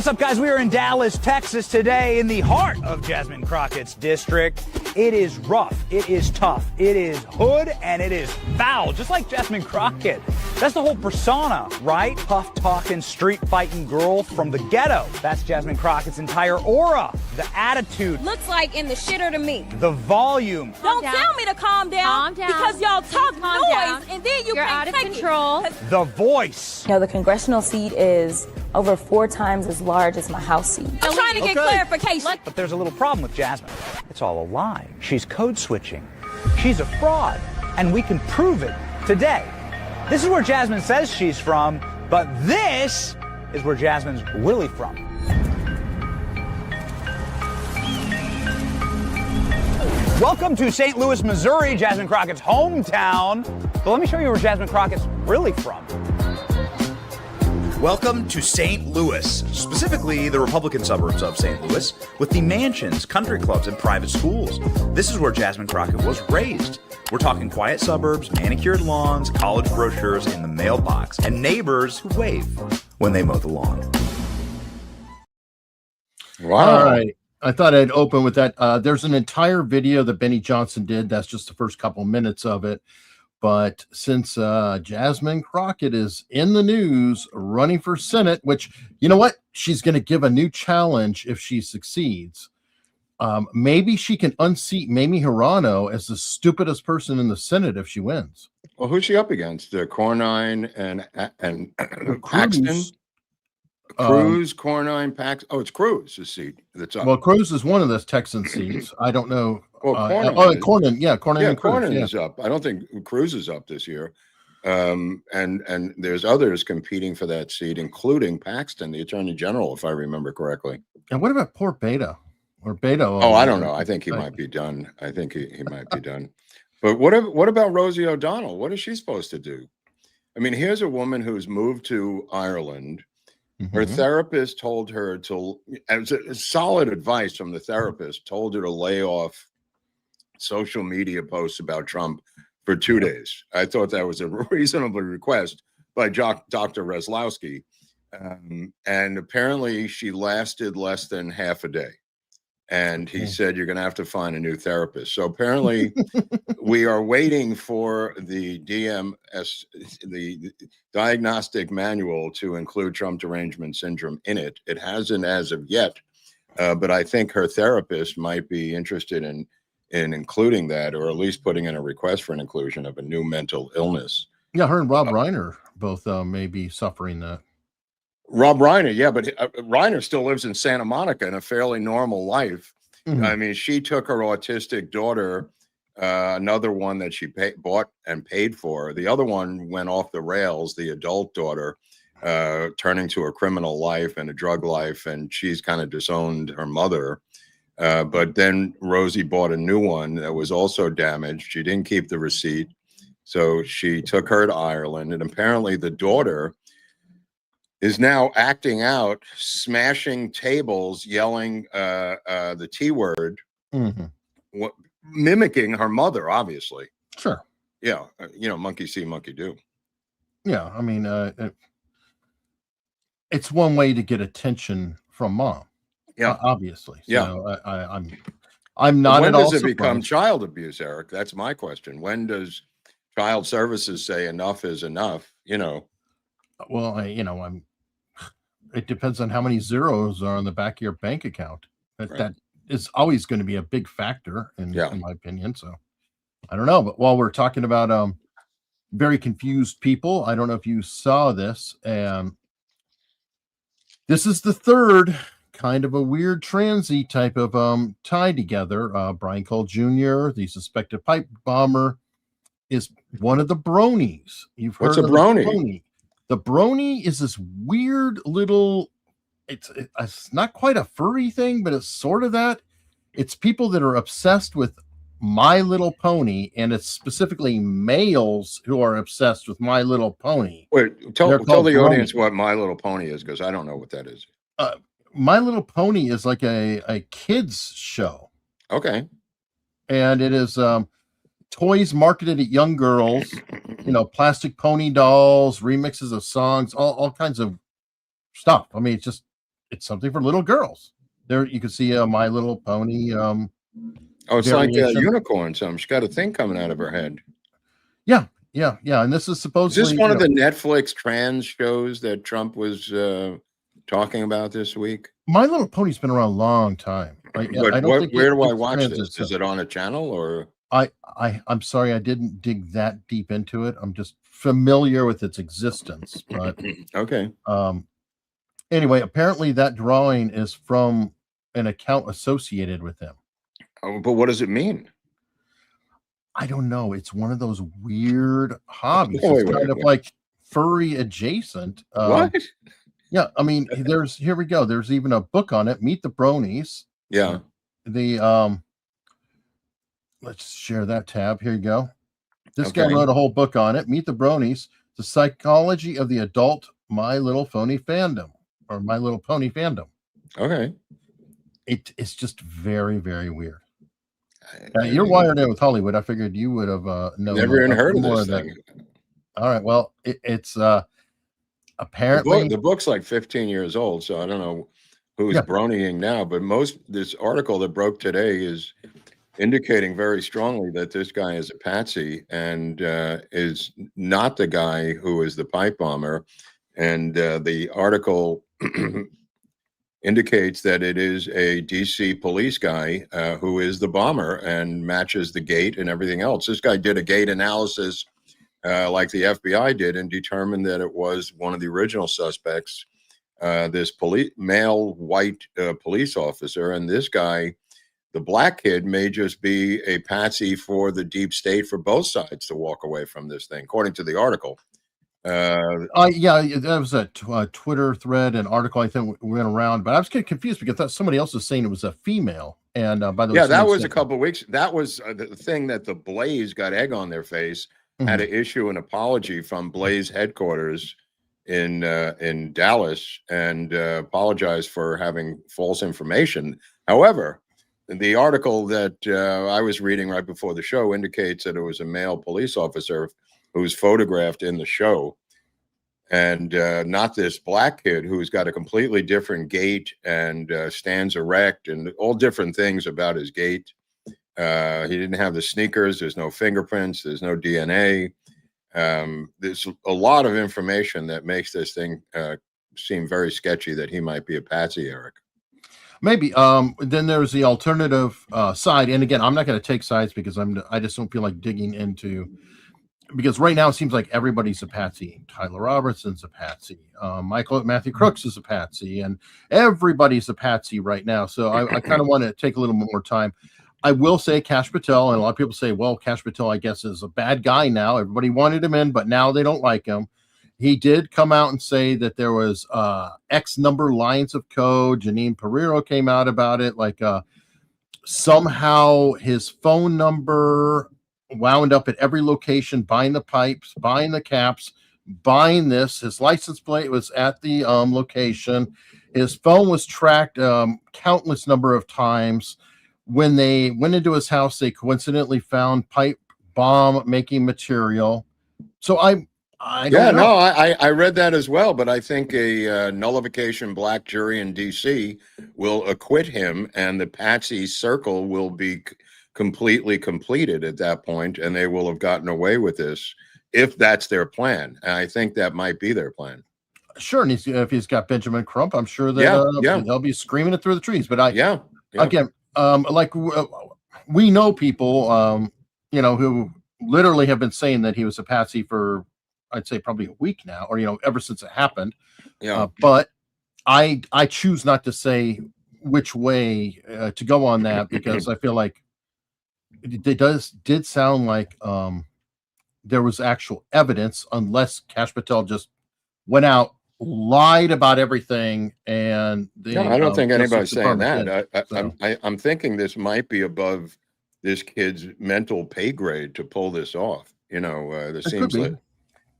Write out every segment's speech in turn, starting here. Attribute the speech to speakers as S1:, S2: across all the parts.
S1: What's up, guys? We are in Dallas, Texas today in the heart of Jasmine Crockett's district. It is rough, it is tough, it is hood, and it is foul, just like Jasmine Crockett. That's the whole persona, right? Tough-talking, street-fighting girl from the ghetto. That's Jasmine Crockett's entire aura. The attitude.
S2: Looks like in the shitter to me.
S1: The volume.
S2: Don't tell me to calm down. Because y'all talk noise and then you're out of control.
S1: The voice.
S3: You know, the congressional seat is over 4 times as large as my House seat.
S2: I'm trying to get clarification.
S1: But there's a little problem with Jasmine. It's all a lie. She's code switching. She's a fraud. And we can prove it today. This is where Jasmine says she's from, but this is where Jasmine's really from. Welcome to St. Louis, Missouri, Jasmine Crockett's hometown. But let me show you where Jasmine Crockett's really from.
S4: Welcome to St. Louis, specifically the Republican suburbs of St. Louis, with the mansions, country clubs, and private schools. This is where Jasmine Crockett was raised. We're talking quiet suburbs, manicured lawns, college brochures in the mailbox, and neighbors who wave when they mow the lawn.
S5: Wow. All right. I thought I'd open with that. There's an entire video that Benny Johnson did. That's just the first couple minutes of it. But since Jasmine Crockett is in the news running for Senate, which, you know what? She's going to give a new challenge if she succeeds. Maybe she can unseat Mamie Hirano as the stupidest person in the Senate if she wins.
S6: Well, who's she up against? Cornine and Paxton? Cruz, Cornine, Paxton. Oh, it's Cruz's seat that's up.
S5: Well, Cruz is one of the Texan seats. I don't know.
S6: Well,
S5: Cornyn, yeah, Cornyn.
S6: Yeah, Cornyn is up. I don't think Cruz is up this year. And there's others competing for that seat, including Paxton, the Attorney General, if I remember correctly.
S5: And what about poor Beto? Or Beto?
S6: Oh, I don't know. I think he might be done. I think he might be done. But what about Rosie O'Donnell? What is she supposed to do? I mean, here's a woman who's moved to Ireland. Her therapist told her as solid advice from the therapist, told her to lay off social media posts about Trump for 2 days. I thought that was a reasonable request by Dr. Reslowski. And apparently she lasted less than half a day. And he said, you're going to have to find a new therapist. So apparently we are waiting for the DMS, the diagnostic manual, to include Trump derangement syndrome in it. It hasn't as of yet, but I think her therapist might be interested in including that, or at least putting in a request for an inclusion of a new mental illness.
S5: Yeah, her and Rob Reiner both may be suffering that.
S6: Rob Reiner, yeah, but Reiner still lives in Santa Monica in a fairly normal life. I mean, she took her autistic daughter, another one that she bought and paid for. The other one went off the rails, the adult daughter, turning to a criminal life and a drug life, and she's kind of disowned her mother. But then Rosie bought a new one that was also damaged. She didn't keep the receipt, so she took her to Ireland, and apparently the daughter is now acting out, smashing tables, yelling the T word, mimicking her mother, obviously.
S5: Sure.
S6: Yeah. Monkey see, monkey do.
S5: Yeah. I mean, it's one way to get attention from mom.
S6: Yeah.
S5: Obviously. So
S6: yeah.
S5: I'm not
S6: at
S5: all
S6: When does it
S5: surprised.
S6: become child abuse, Eric? That's my question. When does child services say enough is enough?
S5: Well, it depends on how many zeros are on the back of your bank account. That is always going to be a big factor in my opinion. So I don't know. But while we're talking about very confused people, I don't know if you saw this. This is the third kind of a weird transy type of tie together. Brian Cole Jr., the suspected pipe bomber, is one of the bronies. You've heard
S6: What's a
S5: of
S6: brony?
S5: The brony? The brony is this weird little, it's not quite a furry thing, but it's sort of that. It's people that are obsessed with My Little Pony, and it's specifically males who are obsessed with My Little Pony.
S6: Wait, tell the audience what My Little Pony is, because I don't know what that is.
S5: My Little Pony is like a kids show.
S6: Okay.
S5: And it is toys marketed at young girls, plastic pony dolls, remixes of songs, all kinds of stuff. I mean, it's just it's something for little girls. There you can see a My Little Pony.
S6: Oh, it's
S5: variation.
S6: like a unicorn. Something. She's got a thing coming out of her head.
S5: Yeah. And this is supposedly.
S6: Is this one of the Netflix trans shows that Trump was talking about this week?
S5: My Little Pony's been around a long time.
S6: Where do I watch this? Is it on a channel or?
S5: I'm sorry, I didn't dig that deep into it. I'm just familiar with its existence. But
S6: okay.
S5: Anyway, apparently that drawing is from an account associated with him.
S6: Oh, but what does it mean?
S5: I don't know. It's one of those weird hobbies. It's kind of like furry adjacent.
S6: What?
S5: Yeah, I mean, here we go. There's even a book on it. Meet the Bronies.
S6: Yeah.
S5: Let's share that tab. Here you go. This guy wrote a whole book on it. Meet the Bronies: The Psychology of the Adult My Little Pony Fandom, or My Little Pony Fandom.
S6: Okay.
S5: It's just very, very weird. You're wired in with Hollywood. I figured you would have known.
S6: Never even heard of this thing.
S5: All right. Well, it's apparently
S6: the book's like 15 years old, so I don't know who's bronying now. But this article that broke today is indicating very strongly that this guy is a patsy and is not the guy who is the pipe bomber. And the article indicates that it is a DC police guy who is the bomber and matches the gait and everything else. This guy did a gait analysis like the FBI did and determined that it was one of the original suspects, this male white police officer. And this guy, the black kid, may just be a patsy for the deep state for both sides to walk away from this thing, according to the article.
S5: That was a Twitter thread and article I think went around, but I was getting confused because somebody else was saying it was a female. And by the way,
S6: that was a couple of weeks. That was the thing that the Blaze got egg on their face. Had to issue an apology from Blaze headquarters in Dallas and apologize for having false information. However, the article that I was reading right before the show indicates that it was a male police officer who's photographed in the show, and not this black kid who's got a completely different gait and stands erect and all different things about his gait. He didn't have the sneakers. There's no fingerprints. There's no DNA. There's a lot of information that makes this thing seem very sketchy that he might be a patsy, Eric.
S5: Maybe. Then there's the alternative side. And again, I'm not going to take sides because I just don't feel like digging into, because right now it seems like everybody's a patsy. Tyler Robertson's a patsy. Matthew Crooks is a patsy, and everybody's a patsy right now. So I kind of want to take a little bit more time. I will say Kash Patel, and a lot of people say, well, Kash Patel, I guess, is a bad guy now. Everybody wanted him in, but now they don't like him. He did come out and say that there was X number lines of code. Janine Pereiro came out about it. Like somehow his phone number wound up at every location, buying the pipes, buying the caps, buying this. His license plate was at the location. His phone was tracked countless number of times. When they went into his house, they coincidentally found pipe bomb making material. So I don't know.
S6: I read that as well, but I think a nullification black jury in DC will acquit him, and the patsy circle will be completely completed at that point, and they will have gotten away with this if that's their plan. And I think that might be their plan.
S5: Sure, and if he's got Benjamin Crump, I'm sure that they'll be screaming it through the trees. But again, like we know people, who literally have been saying that he was a patsy for, I'd say, probably a week now, or ever since it happened. But I choose not to say which way to go on that, because I feel like it did sound like there was actual evidence, unless Kash Patel just went out, lied about everything, and
S6: I don't think anybody's saying that. I'm thinking this might be above this kid's mental pay grade to pull this off. This seems like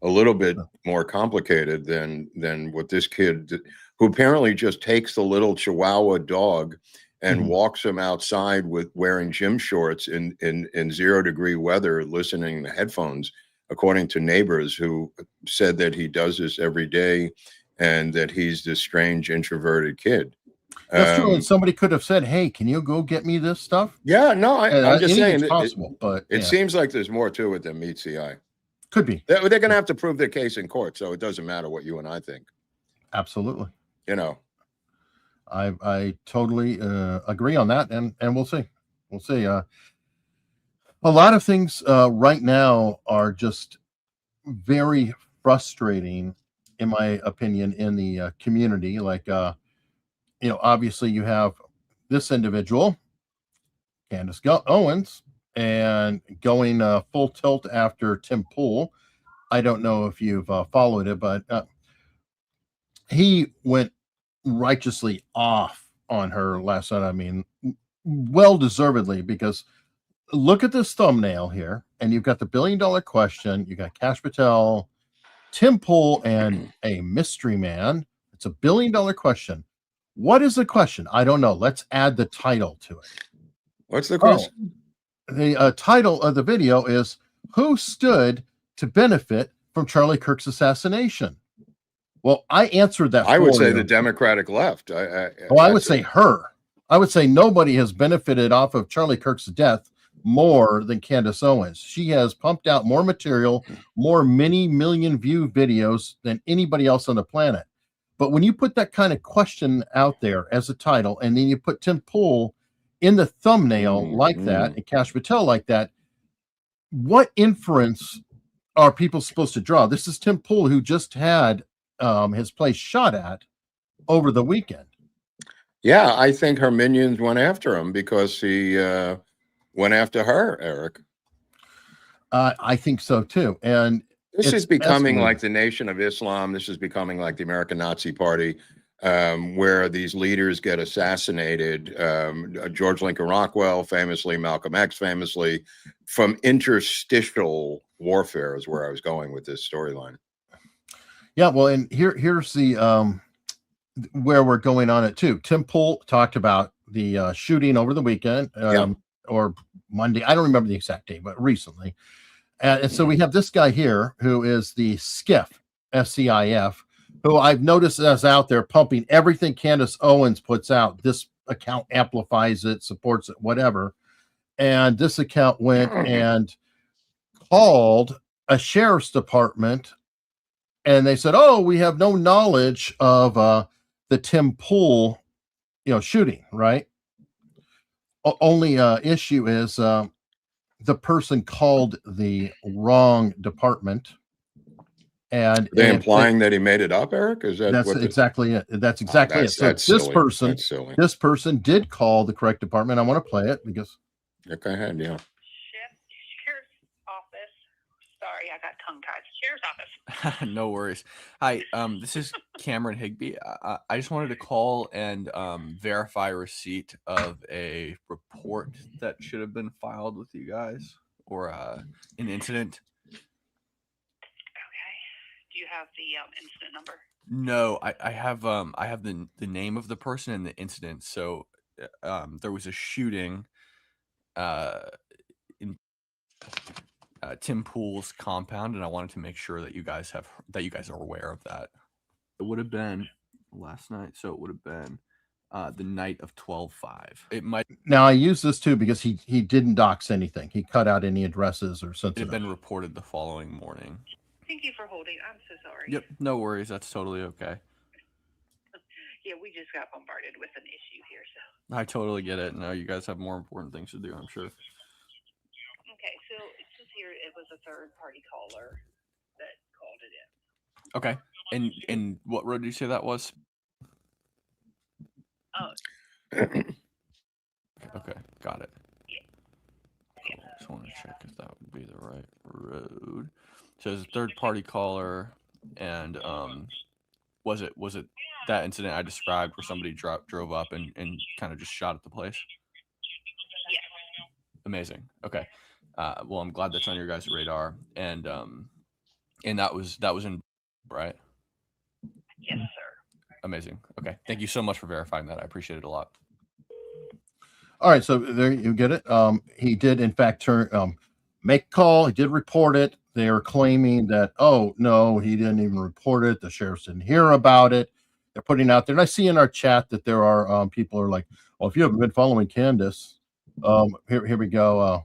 S6: a little bit more complicated than what this kid, who apparently just takes the little Chihuahua dog and walks him outside with wearing gym shorts in 0-degree weather, listening to headphones, according to neighbors who said that he does this every day. and that he's this strange introverted kid.
S5: That's true. And somebody could have said, "Hey, can you go get me this stuff?"
S6: Yeah, no, I'm just saying
S5: it's possible, but
S6: it seems like there's more to it than meets the eye.
S5: Could be.
S6: They're going to have to prove their case in court, so it doesn't matter what you and I think.
S5: Absolutely.
S6: You know,
S5: I totally agree on that, and we'll see. We'll see. A lot of things right now are just very frustrating, in my opinion, in the community. Like, obviously you have this individual, Candace Owens, and going full tilt after Tim Pool. I don't know if you've followed it, but he went righteously off on her last night. I mean, well deservedly, because look at this thumbnail here, and you've got the $1 billion question. You got Kash Patel, Tim Pool, and a mystery man. It's a $1 billion question. What is the question? I don't know. Let's add the title to it.
S6: What's the question?
S5: The title of the video is "Who Stood to Benefit from Charlie Kirk's Assassination?" Well, I answered that.
S6: I would say the Democratic left.
S5: I would say her. I would say nobody has benefited off of Charlie Kirk's death more than Candace Owens. She has pumped out more material, more many million view videos than anybody else on the planet. But when you put that kind of question out there as a title, and then you put Tim Pool in the thumbnail like that, and Kash Patel like that, what inference are people supposed to draw? This is Tim Pool, who just had his place shot at over the weekend.
S6: Yeah, I think her minions went after him because he went after her, Eric.
S5: I think so too. And
S6: this is becoming like the Nation of Islam. This is becoming like the American Nazi Party, where these leaders get assassinated. George Lincoln Rockwell, famously, Malcolm X, famously, from interstitial warfare is where I was going with this storyline.
S5: Yeah, well, and here's the where we're going on it too. Tim Pool talked about the shooting over the weekend or Monday. I don't remember the exact date, but recently. And so we have this guy here who is the Skiff, SCIF, who I've noticed is out there pumping everything Candace Owens puts out. This account amplifies it, supports it, whatever. And this account went and called a sheriff's department, and they said, "Oh, we have no knowledge of the Tim Pool, shooting." Right. Only issue is the person called the wrong department. And
S6: are they implying that he made it up, Eric? Is that
S5: that's exactly it? That's exactly it. So this person did call the correct department. I want to play it because.
S6: Yeah, go ahead. Yeah.
S7: Sheriff's office. Sorry, I got tongue-tied. Sheriff's office.
S8: No worries. Hi, this is Cameron Higby. I just wanted to call and verify receipt of a report that should have been filed with you guys, or an incident.
S7: Do you have the incident number?
S8: No, I have the name of the person and the incident. So there was a shooting in Tim Pool's compound, and I wanted to make sure that you guys are aware of that. It would have been last night, so it would have been the night of 12/5. It might.
S5: Now I use this too because he didn't dox anything. He cut out any addresses or something.
S8: It had been reported the following morning.
S7: Thank you for holding. I'm so sorry.
S8: Yep, no worries. That's totally okay.
S7: Yeah, we just got bombarded with an issue here, so.
S8: I totally get it. No, you guys have more important things to do, I'm sure.
S7: Okay, so it says here it was a third-party caller that called it in.
S8: Okay, and what road did you say that was?
S7: Oh.
S8: Okay, got it.
S7: Yeah.
S8: Cool. Just want to check if that would be the right road. So it's a third-party caller, and was it that incident I described where somebody drove up and kind of just shot at the place?
S7: Yes.
S8: Amazing. Okay. Well, I'm glad that's on your guys' radar, and that was in, right?
S7: Yes, sir.
S8: Amazing. Okay. Thank you so much for verifying that. I appreciate it a lot.
S5: All right, so there you get it. He did in fact make a call. He did report it. they are claiming that, oh, no, he didn't even report it. The sheriffs didn't hear about it. They're putting out there. And I see in our chat that there are people who are like, well, if you haven't been following Candace, here we go.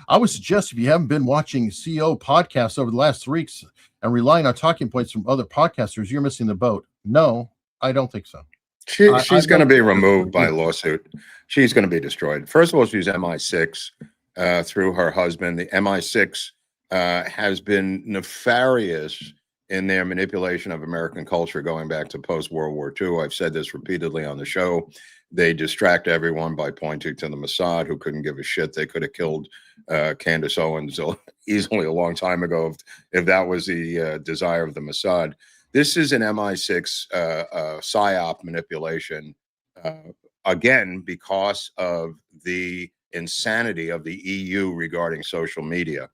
S5: I would suggest if you haven't been watching CO podcasts over the last 3 weeks and relying on talking points from other podcasters, you're missing the boat. No, I don't think so.
S6: She's going to be removed by lawsuit. She's going to be destroyed. First of all, she's MI6 through her husband. The MI6 has been nefarious in their manipulation of American culture going back to post-World War II. I've said this repeatedly on the show. They distract everyone by pointing to the Mossad, who couldn't give a shit. They could have killed Candace Owens easily a long time ago if that was the desire of the Mossad. This is an MI6 PSYOP manipulation, again, because of the insanity of the EU regarding social media.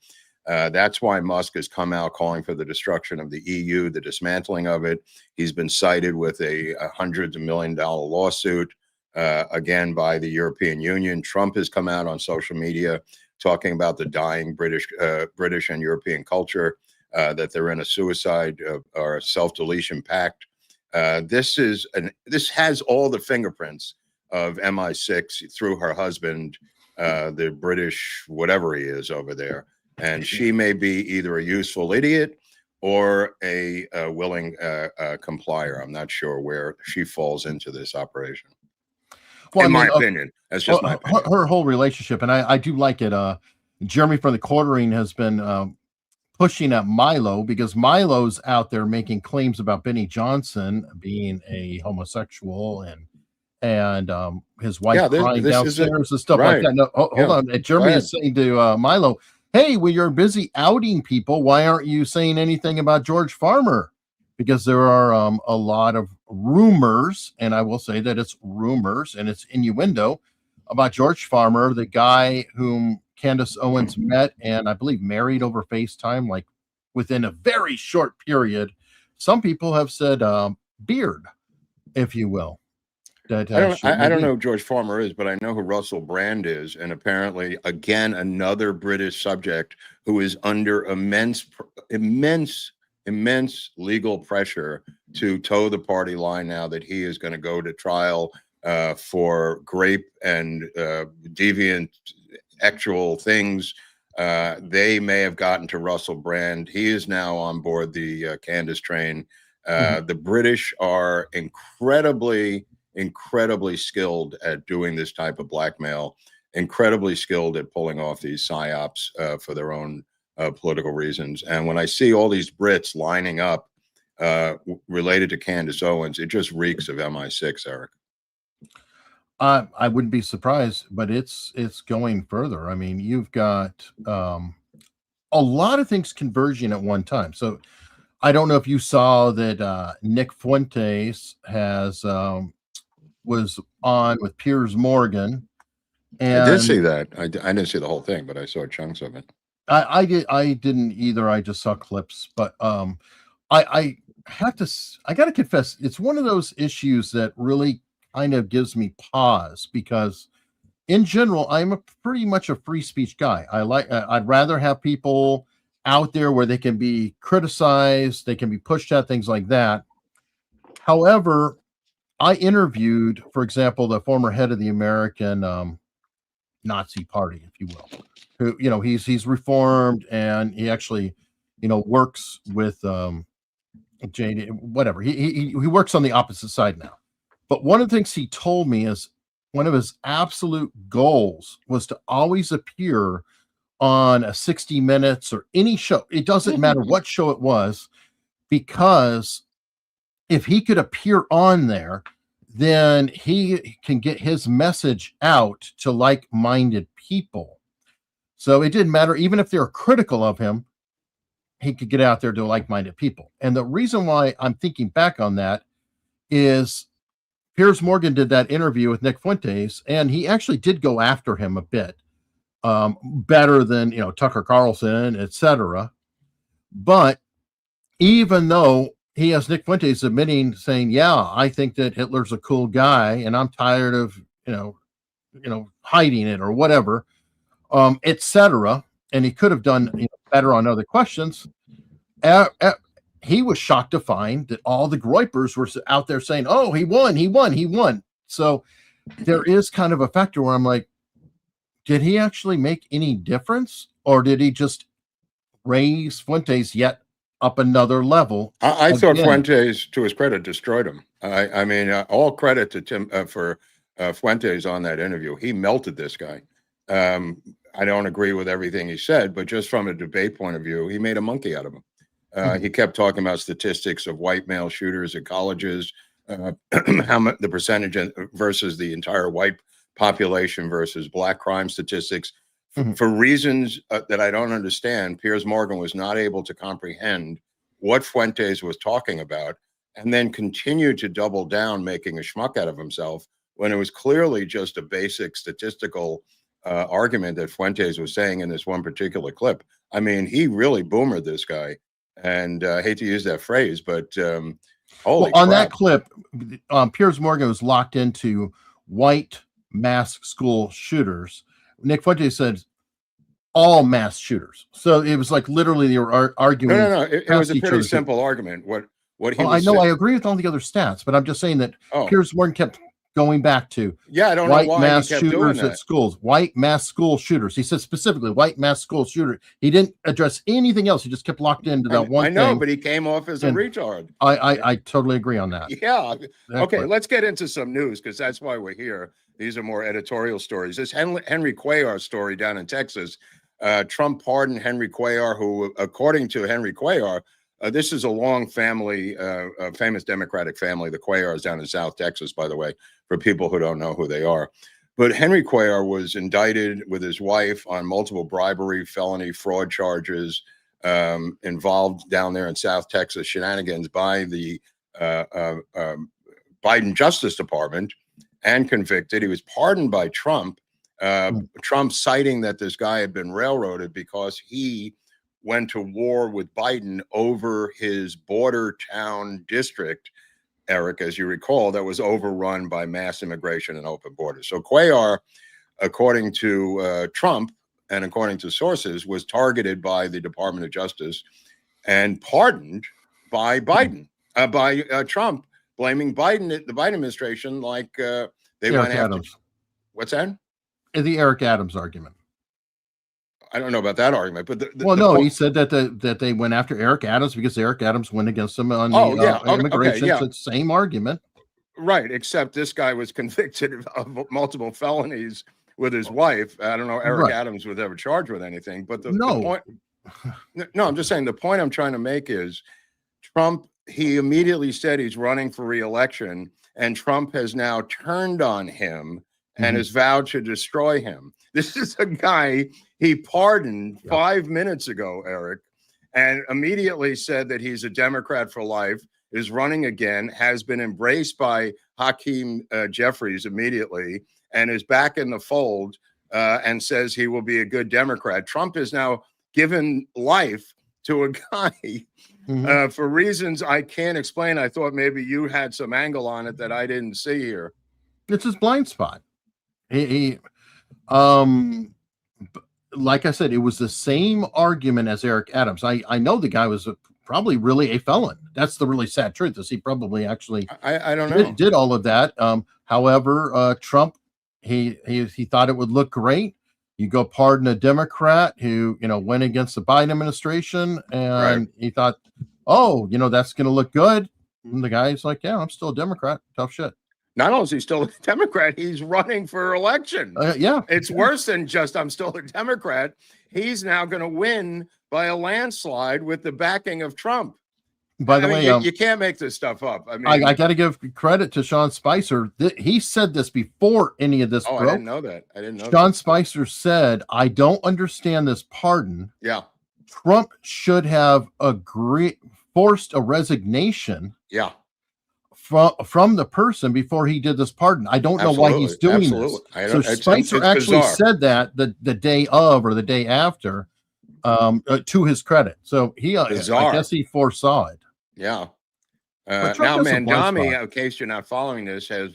S6: That's why Musk has come out calling for the destruction of the EU, the dismantling of it. He's been cited with a hundreds of $1 million lawsuit, again, by the European Union. Trump has come out on social media talking about the dying British and European culture, that they're in a suicide or a self-deletion pact. This has all the fingerprints of MI6 through her husband, the British, whatever he is over there. And she may be either a useful idiot or a willing complier. I'm not sure where she falls into this operation. Well, in my opinion, that's just my opinion.
S5: Her whole relationship, and I do like it. Jeremy from the Quartering has been pushing at Milo, because Milo's out there making claims about Benny Johnson being a homosexual and his wife crying downstairs and stuff like that. No, hold on. Jeremy is saying to Milo, hey, when you're busy outing people, why aren't you saying anything about George Farmer? Because there are a lot of rumors, and I will say that it's rumors and it's innuendo about George Farmer, the guy whom Candace Owens met and I believe married over FaceTime, like within a very short period. Some people have said beard, if you will. That
S6: I don't know who George Farmer is, but I know who Russell Brand is, and apparently, again, another British subject who is under immense legal pressure to toe the party line now that he is going to go to trial for grape and deviant actual things. They may have gotten to Russell Brand. He is now on board the Candace train. The British are incredibly skilled at doing this type of blackmail, incredibly skilled at pulling off these psyops for their own political reasons. And when I see all these Brits lining up related to Candace Owens, it just reeks of MI6, Eric.
S5: I wouldn't be surprised, but it's going further. I mean, you've got a lot of things converging at one time. So I don't know if you saw that Nick Fuentes was on with Piers Morgan. And
S6: I did see that. I didn't see the whole thing, but I saw chunks of it.
S5: I didn't either. I just saw clips, but I got to confess, it's one of those issues that really kind of gives me pause, because in general, I'm pretty much a free speech guy. I'd rather have people out there where they can be criticized, they can be pushed at, things like that. However, I interviewed, for example, the former head of the American Nazi Party, if you will, who, he's reformed, and he actually, works with JD, whatever. He works on the opposite side now. But one of the things he told me is one of his absolute goals was to always appear on a 60 Minutes or any show. It doesn't matter what show it was, because if he could appear on there, then he can get his message out to like-minded people. So it didn't matter, even if they're critical of him, he could get out there to like-minded people. And the reason why I'm thinking back on that is Piers Morgan did that interview with Nick Fuentes, and he actually did go after him a bit, better than, Tucker Carlson, etc. But even though he has Nick Fuentes admitting, saying, yeah, I think that Hitler's a cool guy, and I'm tired of, hiding it or whatever, etc. And he could have done better on other questions. He was shocked to find that all the Groupers were out there saying, "Oh, he won." So there is kind of a factor where I'm like, did he actually make any difference, or did he just raise Fuentes yet up another level?
S6: I thought Fuentes, to his credit, destroyed him. I mean, all credit to Tim for Fuentes on that interview. He melted this guy. I don't agree with everything he said, but just from a debate point of view, he made a monkey out of him. He kept talking about statistics of white male shooters at colleges, how much the percentage versus the entire white population versus black crime statistics. For reasons that I don't understand, Piers Morgan was not able to comprehend what Fuentes was talking about, and then continued to double down, making a schmuck out of himself when it was clearly just a basic statistical argument that Fuentes was saying in this one particular clip. I mean, he really boomered this guy, and I hate to use that phrase, but holy
S5: on
S6: crap.
S5: that clip, Piers Morgan was locked into white mass school shooters. Nick Fuentes said all mass shooters. So it was like literally they were arguing.
S6: No. It was a pretty simple argument. What he was
S5: I know, I agree with all the other stats, but I'm just saying that Piers Morgan kept going back to
S6: I don't
S5: white
S6: know why
S5: mass
S6: he kept doing
S5: shooters
S6: that.
S5: at schools, white mass school shooters. He said specifically white mass school shooter. He didn't address anything else. He just kept locked into that one thing.
S6: I know, but he came off as a retard.
S5: I totally agree on that.
S6: Yeah. Okay, let's get into some news, because that's why we're here. These are more editorial stories. This Henry Cuellar story down in Texas. Trump pardoned Henry Cuellar, who, according to Henry Cuellar, this is a long family, a famous Democratic family. The Cuellars down in South Texas, by the way, for people who don't know who they are. But Henry Cuellar was indicted with his wife on multiple bribery, felony, fraud charges involved down there in South Texas, shenanigans by the Biden Justice Department, and convicted. He was pardoned by Trump. Trump citing that this guy had been railroaded because he went to war with Biden over his border town district, Eric, as you recall, that was overrun by mass immigration and open borders. So Cuellar, according to Trump and according to sources, was targeted by the Department of Justice and pardoned by Biden, by Trump, blaming Biden, the Biden administration, like they went after.
S5: Adams.
S6: What's that?
S5: The Eric Adams argument.
S6: I don't know about that argument, but
S5: he said that they went after Eric Adams because Eric Adams went against him on immigration. It's the same argument,
S6: right? Except this guy was convicted of multiple felonies with his wife. I don't know Eric Adams was ever charged with anything, but the point. No, I'm just saying the point I'm trying to make is Trump. He immediately said he's running for re-election, and Trump has now turned on him and has vowed to destroy him. This is a guy he pardoned 5 minutes ago, Eric, and immediately said that he's a Democrat for life, is running again, has been embraced by Hakeem Jeffries immediately, and is back in the fold and says he will be a good Democrat. Trump is now given life to a guy for reasons I can't explain. I thought maybe you had some angle on it that I didn't see here.
S5: It's his blind spot. Like I said, it was the same argument as Eric Adams. I know the guy was probably really a felon. That's the really sad truth, is he probably actually
S6: I don't know
S5: did all of that. However, Trump he thought it would look great. You go pardon a Democrat who went against the Biden administration, and he thought, that's going to look good. And the guy's like, yeah, I'm still a Democrat. Tough shit.
S6: Not only is he still a Democrat, he's running for election. It's worse than just I'm still a Democrat. He's now going to win by a landslide with the backing of Trump.
S5: By the way,
S6: you can't make this stuff up. I mean,
S5: I got to give credit to Sean Spicer. He said this before any of this broke.
S6: I didn't know that.
S5: Sean Spicer said, I don't understand this pardon.
S6: Yeah.
S5: Trump should have forced a resignation.
S6: Yeah.
S5: From the person before he did this pardon. I don't know why he's doing this. So Spicer actually said that the day of or the day after, to his credit. So he, I guess he foresaw it.
S6: Yeah. Now Mamdani, in case you're not following this, has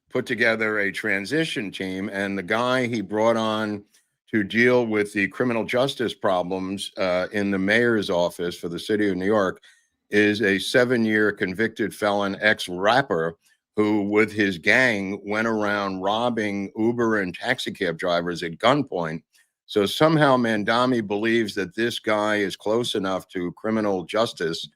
S6: put together a transition team, and the guy he brought on to deal with the criminal justice problems in the mayor's office for the city of New York is a 7-year convicted felon ex-rapper who, with his gang, went around robbing Uber and taxi cab drivers at gunpoint. So somehow Mamdani believes that this guy is close enough to criminal justice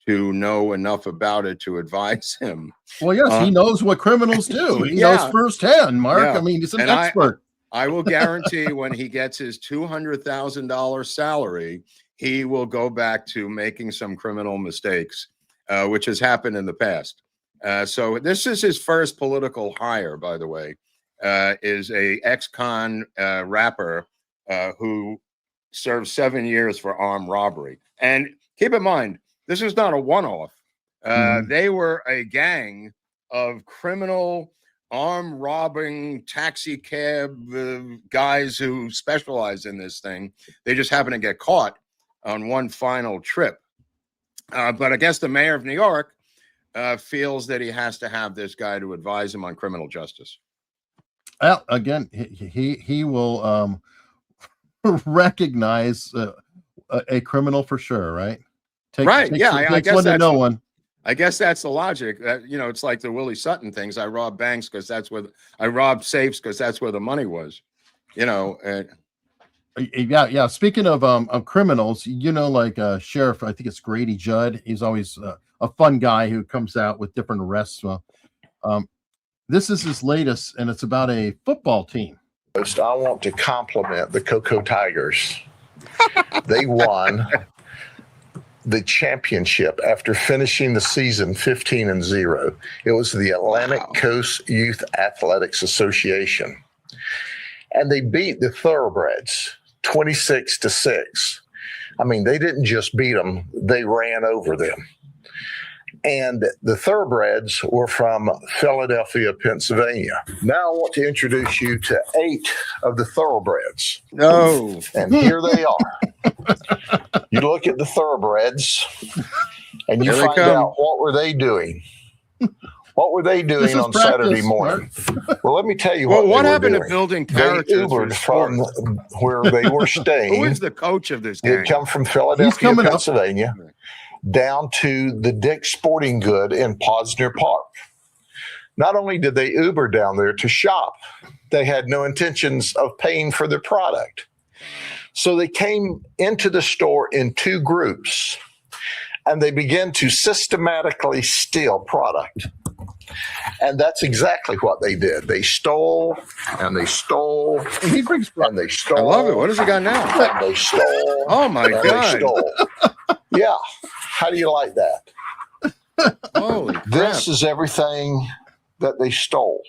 S6: to know enough about it to advise him.
S5: Well, yes, he knows what criminals do. He knows firsthand, Mark.
S6: Yeah.
S5: I mean, he's an expert.
S6: I will guarantee when he gets his $200,000 salary, he will go back to making some criminal mistakes, which has happened in the past. So this is his first political hire, by the way, is a ex-con rapper who served 7 years for armed robbery. And keep in mind, this is not a one-off. They were a gang of criminal armed robbing taxi cab guys who specialize in this thing. They just happen to get caught on one final trip. But I guess the mayor of New York feels that he has to have this guy to advise him on criminal justice.
S5: Well, again, he will recognize a criminal for sure, right?
S6: I guess
S5: one to know one.
S6: I guess that's the logic. It's like the Willie Sutton things. I robbed banks because that's where I robbed safes because that's where the money was. Yeah.
S5: Speaking of criminals, like Sheriff, I think it's Grady Judd. He's always a fun guy who comes out with different arrests. This is his latest, and it's about a football team.
S9: I want to compliment the Cocoa Tigers. They won the championship after finishing the season 15-0. It was the Atlantic Coast Youth Athletics Association. And they beat the Thoroughbreds 26-6. I mean, they didn't just beat them, they ran over them. And the Thoroughbreds were from Philadelphia, Pennsylvania. Now I want to introduce you to 8 of the Thoroughbreds.
S6: No.
S9: And here they are. You look at the Thoroughbreds and you find out, what were they doing? What were they doing on Saturday morning? Well, let me tell you what happened to
S6: building characters.
S9: They Ubered from where they were staying.
S6: Who is the coach of this game?
S9: They come from Philadelphia, Pennsylvania, down to the Dick's Sporting Good in Posner Park. Not only did they Uber down there to shop, they had no intentions of paying for their product. So they came into the store in 2 groups, and they began to systematically steal product. And that's exactly what they did. They stole, and they stole, and they stole.
S6: I love it. What has he got now?
S9: And they stole.
S6: Oh, my God.
S9: They stole. Yeah. How do you like that?
S6: Holy crap.
S9: This is everything that they stole.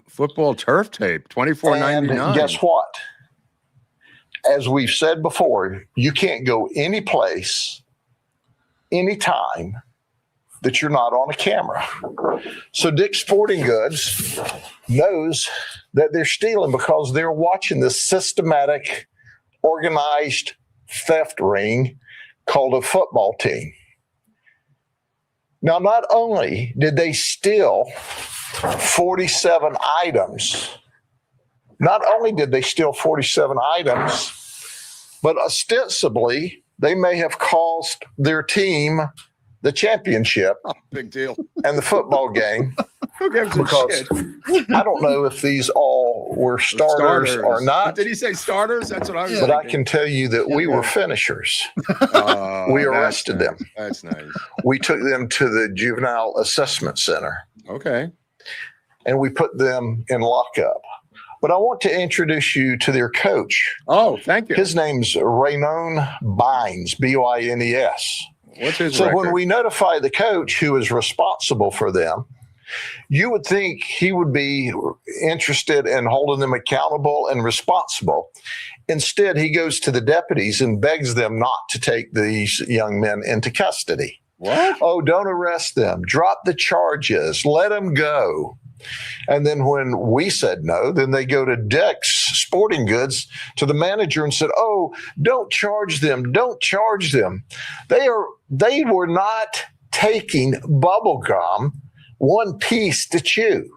S6: Football turf tape, $24.99.
S9: And guess what? As we've said before, you can't go any place, anytime that you're not on a camera. So Dick's Sporting Goods knows that they're stealing because they're watching this systematic, organized theft ring called a football team. Now, not only did they steal 47 items, but ostensibly they may have cost their team the championship.
S6: Oh, big deal.
S9: And the football game.
S6: Who gives a shit?
S9: I don't know if these all were starters or not.
S6: Did he say starters? That's what I was
S9: But
S6: thinking.
S9: I can tell you that we were finishers. We arrested them.
S6: That's nice.
S9: We took them to the Juvenile Assessment Center.
S6: Okay.
S9: And we put them in lockup. But I want to introduce you to their coach.
S6: Oh, thank you.
S9: His name's Ramon Bynes, B-Y-N-E-S.
S6: What's his
S9: So
S6: record?
S9: when we notify the coach who is responsible for them, you would think he would be interested in holding them accountable and responsible. Instead, he goes to the deputies and begs them not to take these young men into custody.
S6: What?
S9: Oh, don't arrest them. Drop the charges. Let them go. And then when we said no, then they go to Dick's Sporting Goods to the manager and said, oh, don't charge them. Don't charge them. They were not taking bubble gum one piece to chew.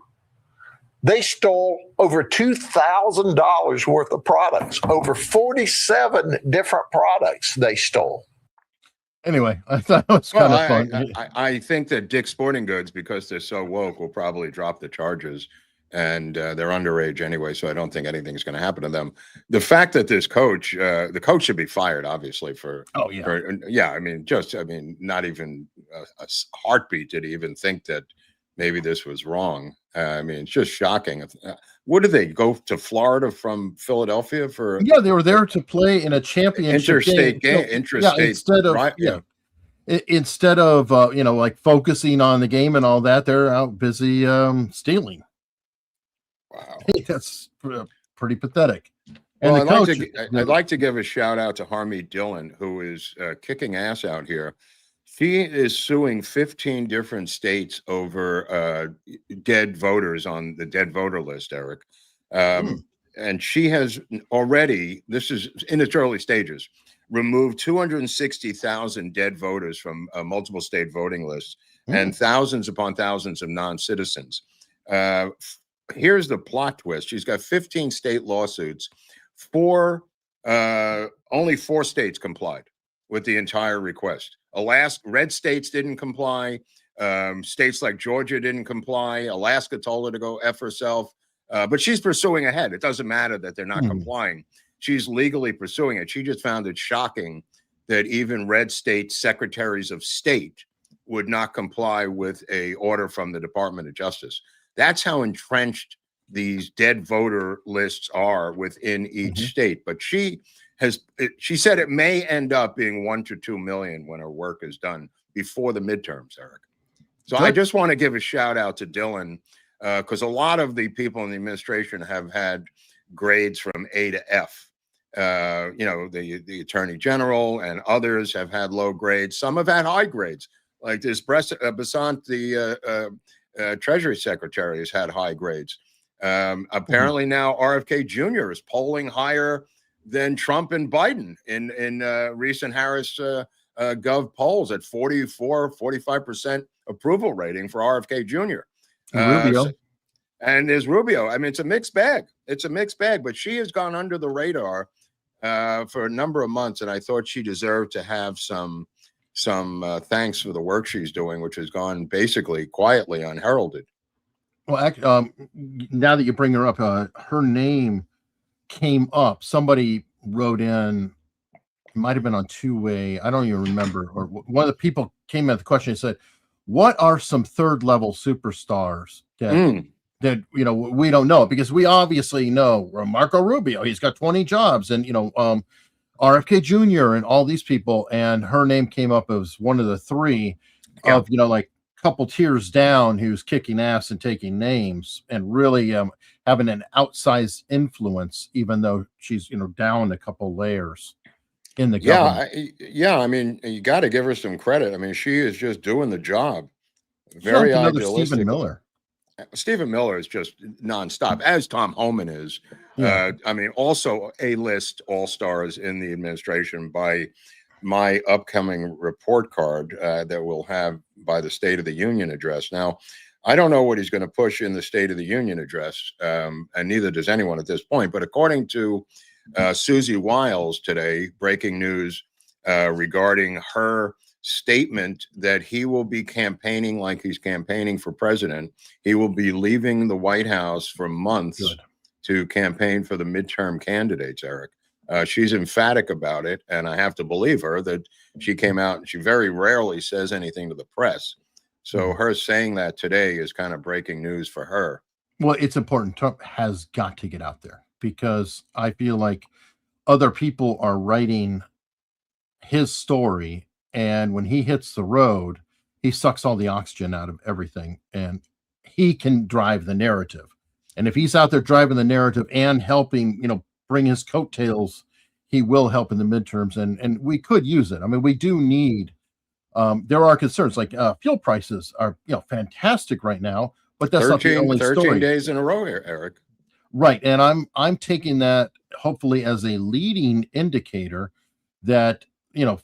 S9: They stole over $2,000 worth of products, over 47 different products they stole.
S5: Anyway, I thought it was kind of fun.
S6: I think that Dick's Sporting Goods, because they're so woke, will probably drop the charges, and they're underage anyway, so I don't think anything's going to happen to them. The fact that this coach, the coach should be fired, obviously, for.
S5: Oh yeah.
S6: I mean, not even a heartbeat did he even think that maybe this was wrong. I mean, it's just shocking. What did they go to Florida from Philadelphia for?
S5: Yeah, they were there to play in a championship game.
S6: Instead
S5: of like focusing on the game and all that, they're out busy stealing.
S6: Wow,
S5: that's pretty pathetic.
S6: And well, I'd like to give a shout out to Harmeet Dillon, who is kicking ass out here. She is suing 15 different states over dead voters on the dead voter list, Eric. And she has already, this is in its early stages, removed 260,000 dead voters from multiple state voting lists and thousands upon thousands of non-citizens. Here's the plot twist. She's got 15 state lawsuits. Only 4 states complied with the entire request. Red states didn't comply. States like Georgia didn't comply. Alaska told her to go F herself. But she's pursuing ahead. It doesn't matter that they're not complying. She's legally pursuing it. She just found it shocking that even red state secretaries of state would not comply with a order from the Department of Justice. That's how entrenched these dead voter lists are within each state. But she said it may end up being 1 to 2 million when her work is done before the midterms, Eric. So I just want to give a shout out to Dillon, because a lot of the people in the administration have had grades from A to F. The Attorney General and others have had low grades. Some have had high grades, like this Besant, the Treasury Secretary, has had high grades. Apparently now RFK Jr. is polling higher than Trump and Biden in recent Harris Gov polls at 45% approval rating for RFK Jr.
S5: Rubio.
S6: And there's Rubio. I mean, it's a mixed bag. But she has gone under the radar for a number of months, and I thought she deserved to have some thanks for the work she's doing, which has gone basically quietly unheralded.
S5: Well, now that you bring her up, her name came up. Somebody wrote in, it might have been on two-way, I don't even remember, or one of the people came at the question and said, what are some third level superstars that we don't know? Because we obviously know Marco Rubio, he's got 20 jobs, and RFK Jr. and all these people, and her name came up as one of the 3 of like couple tiers down, who's kicking ass and taking names and really having an outsized influence, even though she's down a couple layers in the government.
S6: I mean, you got to give her some credit. I mean, she is just doing the job. Very idealistic. Stephen Miller is just nonstop, as Tom Homan is. I mean, also A-list all-stars in the administration by my upcoming report card that we'll have by the State of the Union address. Now, I don't know what he's going to push in the State of the Union address, and neither does anyone at this point. But according to Susie Wiles today, breaking news regarding her statement that he will be campaigning like he's campaigning for president. He will be leaving the White House for months to campaign for the midterm candidates, Eric. She's emphatic about it, and I have to believe her that she came out, and she very rarely says anything to the press. So her saying that today is kind of breaking news for her.
S5: Well, it's important. Trump has got to get out there, because I feel like other people are writing his story, and when he hits the road, he sucks all the oxygen out of everything, and he can drive the narrative. And if he's out there driving the narrative and helping, bring his coattails, he will help in the midterms, and we could use it. I mean, we do need, there are concerns like fuel prices are, fantastic right now, but that's not the only
S6: 13
S5: story.
S6: days in a row here, Eric.
S5: Right. And I'm taking that hopefully as a leading indicator that,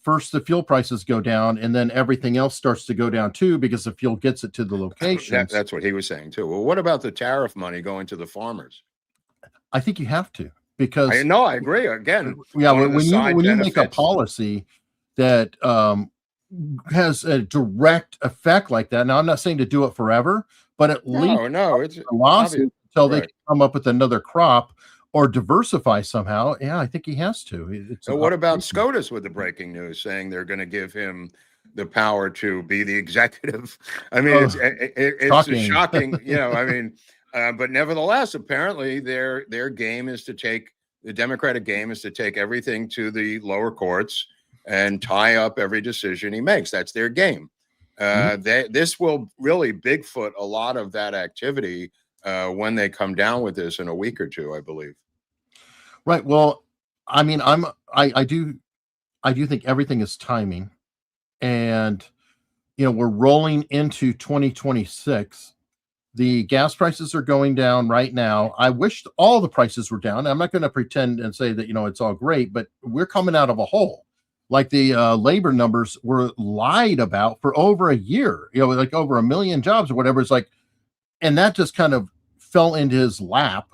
S5: first the fuel prices go down, and then everything else starts to go down too, because the fuel gets it to the locations.
S6: That's what he was saying too. Well, what about the tariff money going to the farmers?
S5: I think you have to, because
S6: I agree. Again,
S5: when you make a policy that has a direct effect like that. Now, I'm not saying to do it forever, but at least
S6: it's
S5: a lawsuit until they can come up with another crop or diversify somehow. Yeah, I think he has to.
S6: So what about SCOTUS with the breaking news saying they're going to give him the power to be the executive? I mean, it's shocking, I mean, but nevertheless, apparently their game is to take, the Democratic game is to take everything to the lower courts and tie up every decision he makes. That's their game. This will really Bigfoot a lot of that activity when they come down with this in a week or two, I believe.
S5: Right. Well, I mean, I do think everything is timing, and we're rolling into 2026. The gas prices are going down right now. I wish all the prices were down. I'm not going to pretend and say that it's all great, but we're coming out of a hole. Like the labor numbers were lied about for over a year. Like over 1 million jobs or whatever. It's like, and that just kind of fell into his lap.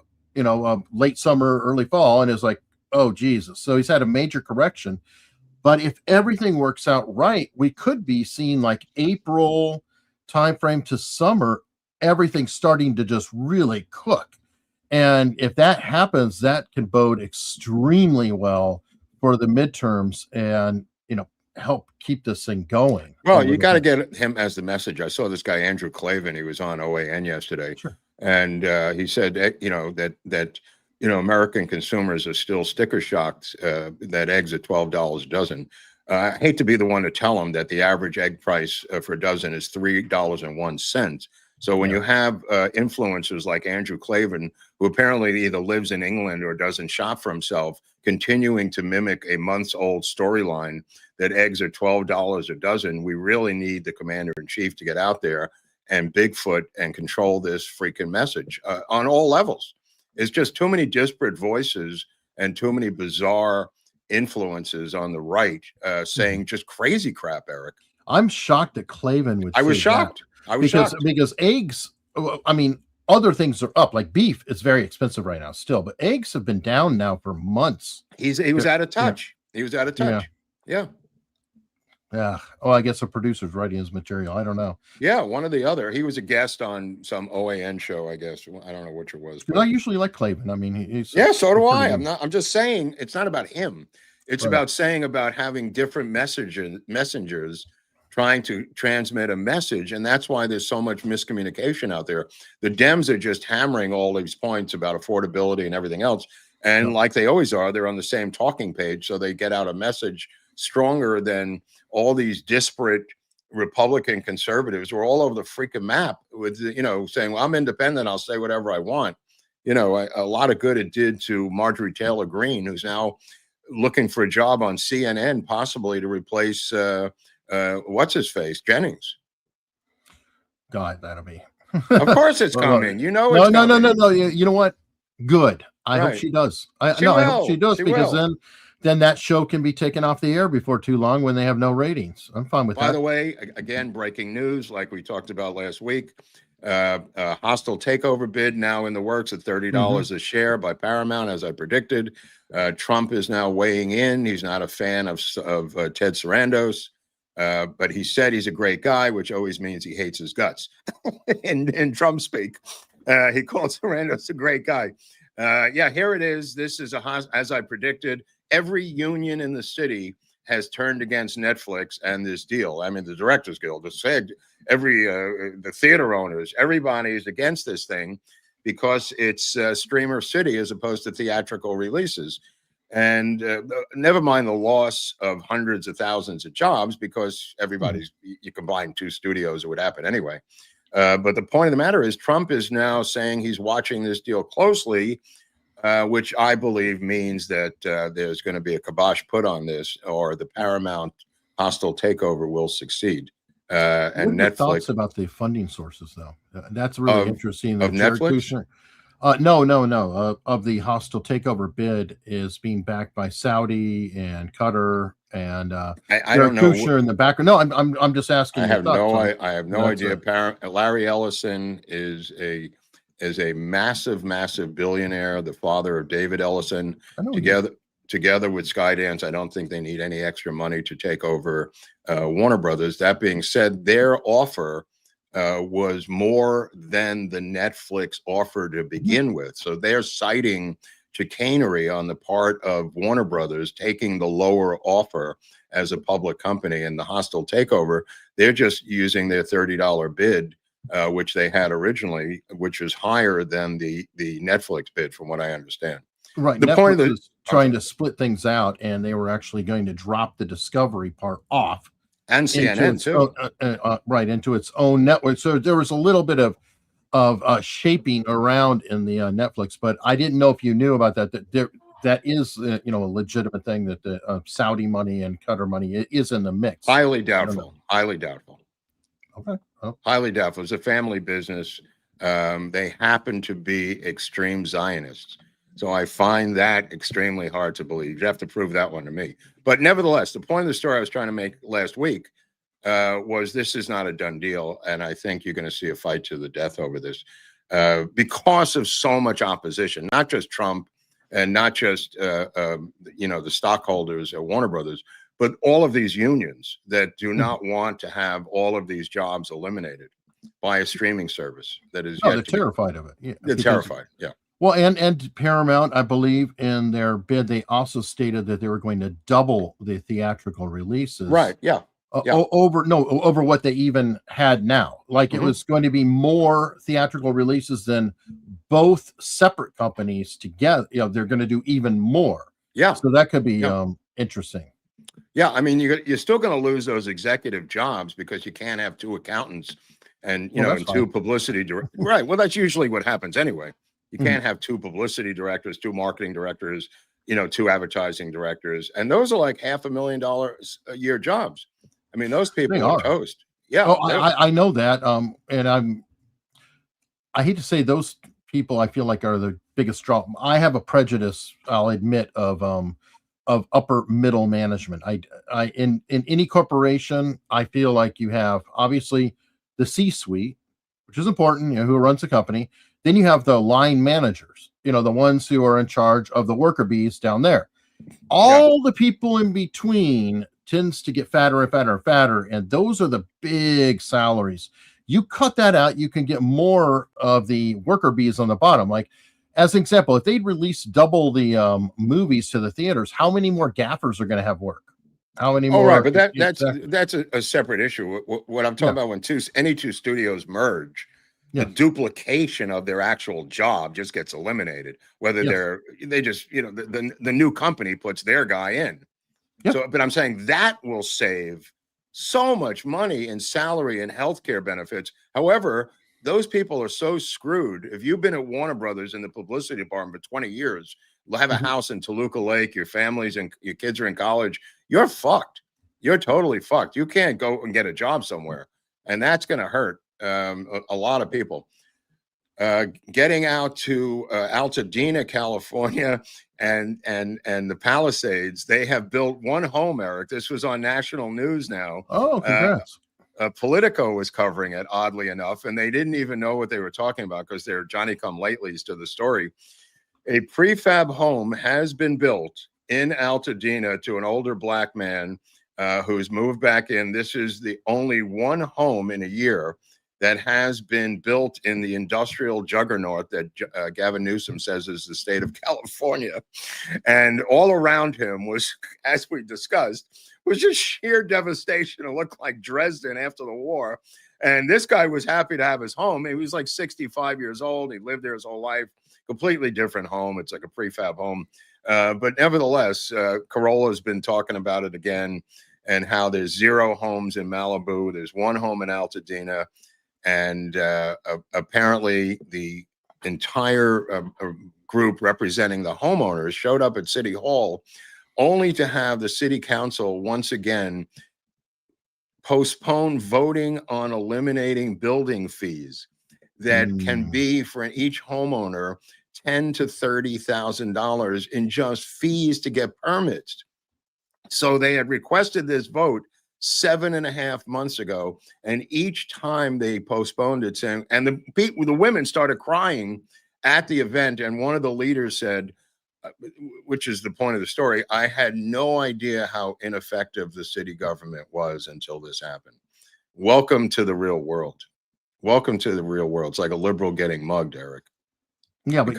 S5: Late summer, early fall, and is like, oh Jesus. So he's had a major correction. But if everything works out right, we could be seeing like April timeframe to summer, everything starting to just really cook. And if that happens, that can bode extremely well for the midterms and help keep this thing going.
S6: Well, you got to get him as the message. I saw this guy Andrew Clavin. He was on OAN yesterday.
S5: Sure.
S6: And he said, that American consumers are still sticker shocked that eggs are $12 a dozen. I hate to be the one to tell them that the average egg price for a dozen is $3.01. So when you have influencers like Andrew Clavin, who apparently either lives in England or doesn't shop for himself, continuing to mimic a months-old storyline that eggs are $12 a dozen, we really need the commander-in-chief to get out there and Bigfoot and control this freaking message on all levels. It's just too many disparate voices and too many bizarre influences on the right saying just crazy crap, Eric.
S5: I'm shocked that Clavin would.
S6: I was shocked.
S5: Because eggs, I mean, other things are up, like beef is very expensive right now still, but eggs have been down now for months.
S6: He was out of touch. He was out of touch. Yeah.
S5: Oh, I guess the producer's writing his material. I don't know.
S6: Yeah, one or the other. He was a guest on some OAN show, I guess. I don't know which it was.
S5: I usually like Clavin. I mean, he's
S6: so do I. I'm just saying it's not about him. It's about having different messengers trying to transmit a message, and that's why there's so much miscommunication out there. The Dems are just hammering all these points about affordability and everything else, and like they always are, they're on the same talking page, so they get out a message stronger than all these disparate Republican conservatives who are all over the freaking map with, saying, well, I'm independent, I'll say whatever I want. A lot of good it did to Marjorie Taylor Greene, who's now looking for a job on CNN, possibly to replace what's his face, Jennings.
S5: God, that'll be.
S6: Of course it's coming.
S5: No. You know what? Good. I hope she does. I hope she does, because then that show can be taken off the air before too long when they have no ratings. I'm fine with that.
S6: By the way, again, breaking news, like we talked about last week, hostile takeover bid now in the works at $30 a share by Paramount, as I predicted. Trump is now weighing in. He's not a fan of Ted Sarandos. But he said he's a great guy, which always means he hates his guts. in Trump speak, he called Sarandos a great guy. Here it is. This is as I predicted. Every union in the city has turned against Netflix and this deal. I mean, the Directors Guild, the SAG, the theater owners, everybody is against this thing because it's streamer city as opposed to theatrical releases. And never mind the loss of hundreds of thousands of jobs, because you combine two studios, it would happen anyway. But the point of the matter is Trump is now saying he's watching this deal closely, which I believe means that there's going to be a kibosh put on this, or the Paramount hostile takeover will succeed. And
S5: what are your
S6: Netflix
S5: thoughts about the funding sources, though? That's really interesting.
S6: Of Netflix?
S5: No. Of the hostile takeover bid is being backed by Saudi and Qatar and
S6: I don't know.
S5: Kushner in the background. No, I'm just asking.
S6: I
S5: your
S6: have
S5: thoughts
S6: no
S5: on it.
S6: I have no
S5: That's
S6: idea.
S5: it.
S6: Larry Ellison is a massive billionaire, the father of David Ellison.
S5: I know he is.
S6: Together with Skydance, I don't think they need any extra money to take over Warner Brothers. That being said, their offer was more than the Netflix offer to begin with. So they're citing chicanery on the part of Warner Brothers taking the lower offer as a public company in the hostile takeover. They're just using their $30 bid, which they had originally, which is higher than the Netflix bid, from what I understand.
S5: Right.
S6: The
S5: Netflix
S6: point of the
S5: was trying to split things out, and they were actually going to drop the Discovery part off.
S6: And CNN too.
S5: Right, into its own network. So there was a little bit of shaping around in the Netflix, but I didn't know if you knew about that. That is a legitimate thing, that the Saudi money and Qatar money is in the mix.
S6: Highly doubtful. Highly doubtful.
S5: Okay. Oh.
S6: Highly doubtful. It's a family business. They happen to be extreme Zionists. So I find that extremely hard to believe. You have to prove that one to me. But nevertheless, the point of the story I was trying to make last week was this is not a done deal. And I think you're going to see a fight to the death over this because of so much opposition, not just Trump and not just, the stockholders at Warner Brothers, but all of these unions that do not want to have all of these jobs eliminated by a streaming service that is.
S5: Oh, they're terrified of it. Yeah,
S6: they're terrified. Yeah.
S5: Well, and Paramount, I believe, in their bid, they also stated that they were going to double the theatrical releases.
S6: Right. Yeah.
S5: Over what they even had now. Like it was going to be more theatrical releases than both separate companies together. They're going to do even more.
S6: Yeah.
S5: So that could be interesting.
S6: Yeah. I mean, you're still going to lose those executive jobs because you can't have two accountants and, and two publicity directors. Right. Well, that's usually what happens anyway. You can't have two publicity directors, two marketing directors, two advertising directors. And those are like $500,000 a year jobs. I mean, those people are toast. Yeah.
S5: Oh, I know that. And I hate to say those people I feel like are the biggest draw. I have a prejudice, I'll admit, of upper middle management. I in any corporation, I feel like you have obviously the C-suite, which is important, who runs the company. Then you have the line managers, the ones who are in charge of the worker bees down there. All the people in between tends to get fatter and fatter and fatter. And those are the big salaries. You cut that out, you can get more of the worker bees on the bottom. Like, as an example, if they'd release double the movies to the theaters, how many more gaffers are going to have work? How many more?
S6: Right, but that's a separate issue. What I'm talking about when any two studios merge, the duplication of their actual job just gets eliminated. Whether they just the new company puts their guy in. So, but I'm saying that will save so much money in salary and healthcare benefits. However, those people are so screwed. If you've been at Warner Brothers in the publicity department for 20 years, have a house in Toluca Lake, your families and your kids are in college, you're fucked. You're totally fucked. You can't go and get a job somewhere. And that's going to hurt a lot of people. Getting out to Altadena, California, and the Palisades, they have built one home, Eric. This was on national news now.
S5: Oh, congrats.
S6: Politico was covering it, oddly enough, and they didn't even know what they were talking about because they're Johnny-come-latelys to the story. A prefab home has been built in Altadena to an older black man who's moved back in. This is the only one home in a year that has been built in the industrial juggernaut that Gavin Newsom says is the state of California. And all around him was, as we discussed, was just sheer devastation. It looked like Dresden after the war. And this guy was happy to have his home. He was like 65 years old. He lived there his whole life. Completely different home. It's like a prefab home. But nevertheless, Corolla's been talking about it again and how there's 0 homes in Malibu. There's 1 home in Altadena. And apparently the entire group representing the homeowners showed up at City Hall only to have the city council once again postpone voting on eliminating building fees. that can be for each homeowner $10,000 to $30,000 in just fees to get permits. So they had requested this vote 7.5 months ago, and each time they postponed it, saying, and the women started crying at the event, and one of the leaders said, which is the point of the story, I had no idea how ineffective the city government was until this happened. Welcome to the real world. Welcome to the real world. It's like a liberal getting mugged, Eric.
S5: Yeah, but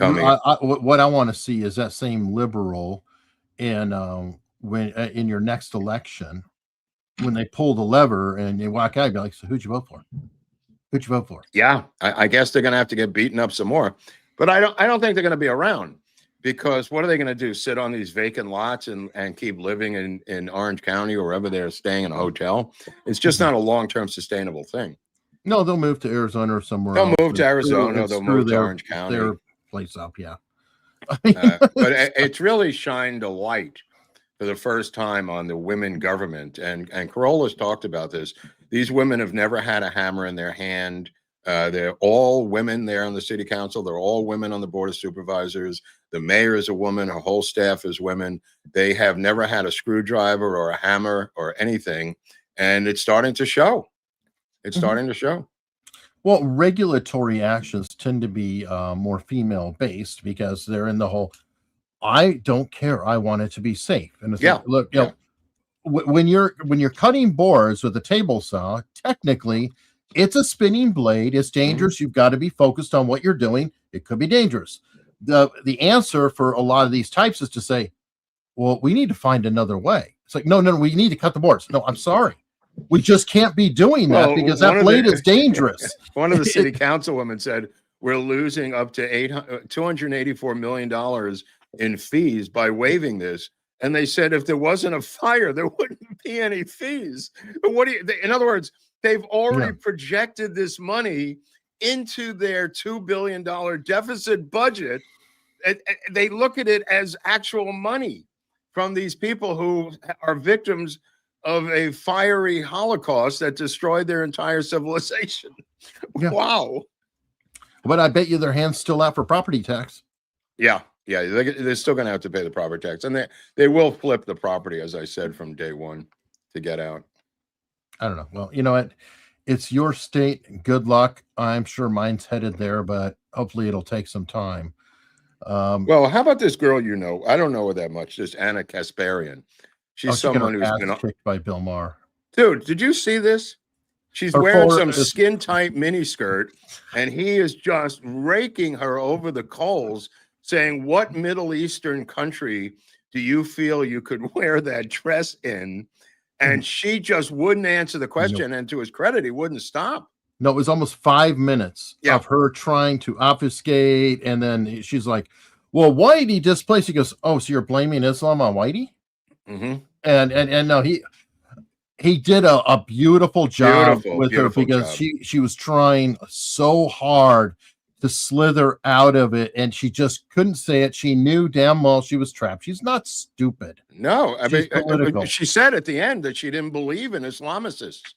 S5: what I want to see is that same liberal when in your next election, when they pull the lever and they walk out, be like, so who'd you vote for? Who'd you vote for?
S6: Yeah, I guess they're going to have to get beaten up some more, but I don't think they're going to be around, because what are they going to do? Sit on these vacant lots and keep living in Orange County or wherever they're staying in a hotel? It's just not a long-term sustainit's thing.
S5: No, they'll move to Arizona or somewhere.
S6: They'll move to Arizona. They'll move to Orange County.
S5: Their place up, yeah.
S6: But it's really shined a light for the first time on the women government, and Carolla's talked about this. These women have never had a hammer in their hand. They're all women there on the city council. They're all women on the board of supervisors. The mayor is a woman. Her whole staff is women. They have never had a screwdriver or a hammer or anything, and it's starting to show. It's starting to show.
S5: Well, regulatory actions tend to be more female based, because they're in the whole, I don't care, I want it to be safe. And it's like, look, you know, when you're cutting boards with a table saw, technically it's a spinning blade. It's dangerous. You've got to be focused on what you're doing. It could be dangerous. The answer for a lot of these types is to say, well, we need to find another way. It's like, no, we need to cut the boards. No, I'm sorry. We just can't be doing that, because that blade is dangerous.
S6: One of the city councilwomen said, we're losing up to $284 million in fees by waiving this. And they said, if there wasn't a fire, there wouldn't be any fees. But in other words, they've already projected this money into their $2 billion deficit budget. They look at it as actual money from these people who are victims of a fiery Holocaust that destroyed their entire civilization. Yeah. Wow.
S5: But I bet you their hands still out for property tax.
S6: Yeah. They're still going to have to pay the property tax, and they will flip the property, as I said, from day one to get out.
S5: I don't know. Well, you know what? It's your state. Good luck. I'm sure mine's headed there, but hopefully it'll take some time.
S6: Well, how about this girl? You know, I don't know her that much. This Anna Kasparian. She's someone who's been
S5: kicked by Bill Maher.
S6: Dude, did you see this? She's wearing some skin tight mini skirt, and he is just raking her over the coals, saying, what Middle Eastern country do you feel you could wear that dress in? And she just wouldn't answer the question. And to his credit, he wouldn't stop.
S5: No, it was almost 5 minutes of her trying to obfuscate. And then she's like, well, Whitey displaced. He goes, oh, so you're blaming Islam on Whitey? And no, he did a beautiful job with her, because she was trying so hard to slither out of it, and she just couldn't say it. She knew damn well she was trapped. She's not stupid.
S6: No, I mean, she said at the end that she didn't believe in Islamicists.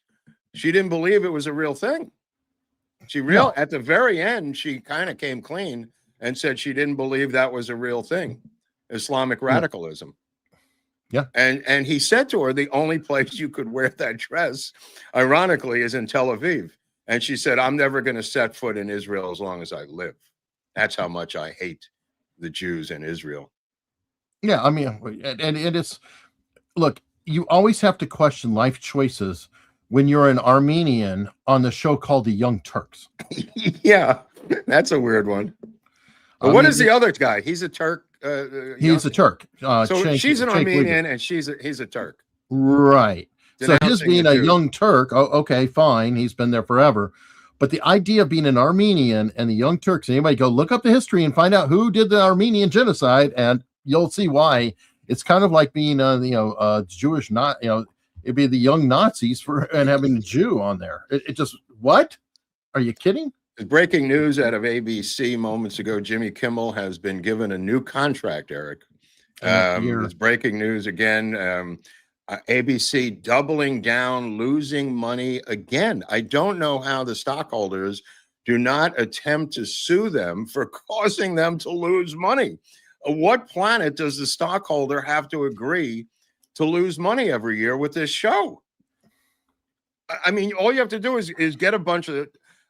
S6: She didn't believe it was a real thing. At the very end, she kind of came clean and said she didn't believe that was a real thing, Islamic radicalism.
S5: Yeah.
S6: And he said to her, the only place you could wear that dress, ironically, is in Tel Aviv. And she said, I'm never going to set foot in Israel as long as I live. That's how much I hate the Jews in Israel.
S5: Yeah, I mean, and it's, look, you always have to question life choices when you're an Armenian on the show called The Young Turks.
S6: Yeah, that's a weird one. But what is the other guy? He's a Turk.
S5: He's a Turk.
S6: So she's an Armenian and he's a Turk.
S5: Right. So his being a young Turk, okay, fine. He's been there forever. But the idea of being an Armenian and the Young Turks, anybody go look up the history and find out who did the Armenian genocide, and you'll see why. It's kind of like being Jewish, it'd be the young Nazis and having a Jew on there. It just, what? Are you kidding?
S6: Breaking news out of ABC moments ago, Jimmy Kimmel has been given a new contract, Eric. It's breaking news again. ABC doubling down, losing money again. I don't know how the stockholders do not attempt to sue them for causing them to lose money. What planet does the stockholder have to agree to lose money every year with this show? I mean, all you have to do is get a bunch of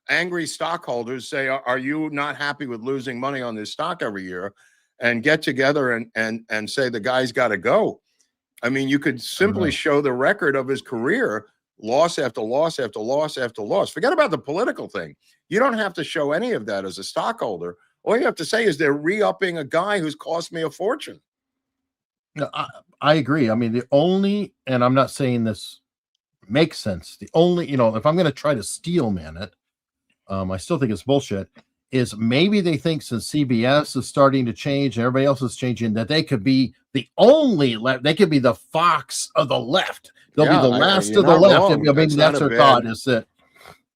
S6: angry stockholders, say, are you not happy with losing money on this stock every year? And get together and say the guy's got to go. I mean, you could simply show the record of his career, loss after loss after loss after loss. Forget about the political thing. You don't have to show any of that as a stockholder. All you have to say is they're re-upping a guy who's cost me a fortune.
S5: No, I agree. I mean, the only, and I'm not saying this makes sense. The only, if I'm going to try to steel man it, I still think it's bullshit, is maybe they think since CBS is starting to change and everybody else is changing, that they could be the only left. They could be the Fox of the left. They'll be the last of the left. And maybe that's their thought, is that.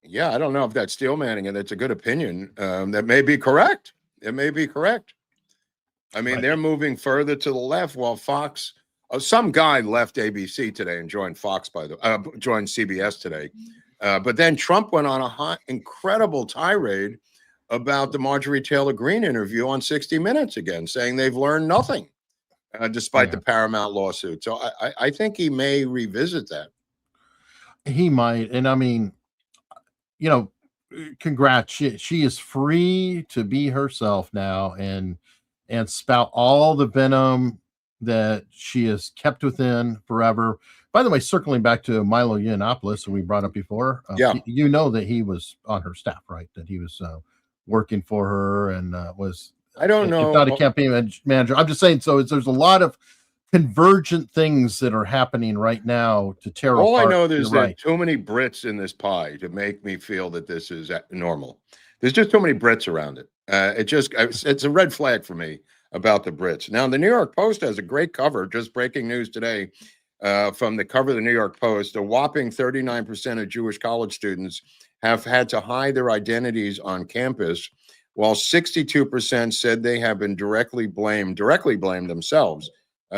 S6: Yeah, I don't know if that's steel manning, and it's a good opinion. That may be correct. It may be correct. I mean, they're moving further to the left while Fox, some guy left ABC today and joined Fox, joined CBS today. But then Trump went on a incredible tirade about the Marjorie Taylor Greene interview on 60 Minutes again, saying they've learned nothing despite the Paramount lawsuit. So I think he may revisit that.
S5: He might. And I mean, congrats. She is free to be herself now and spout all the venom that she has kept within forever. By the way, circling back to Milo Yiannopoulos, who we brought up before, you know that he was on her staff, right? That he was working for her and was,
S6: I don't know,
S5: not a campaign manager. I'm just saying, so there's a lot of convergent things that are happening right now to tear
S6: all
S5: apart.
S6: I know is that too many Brits in this pie to make me feel that this is normal. There's just too many Brits around it. It's a red flag for me about the Brits. Now, the New York Post has a great cover, just breaking news today, from the cover of the New York Post. A whopping 39% of Jewish college students have had to hide their identities on campus, while 62% said they have been directly blamed themselves.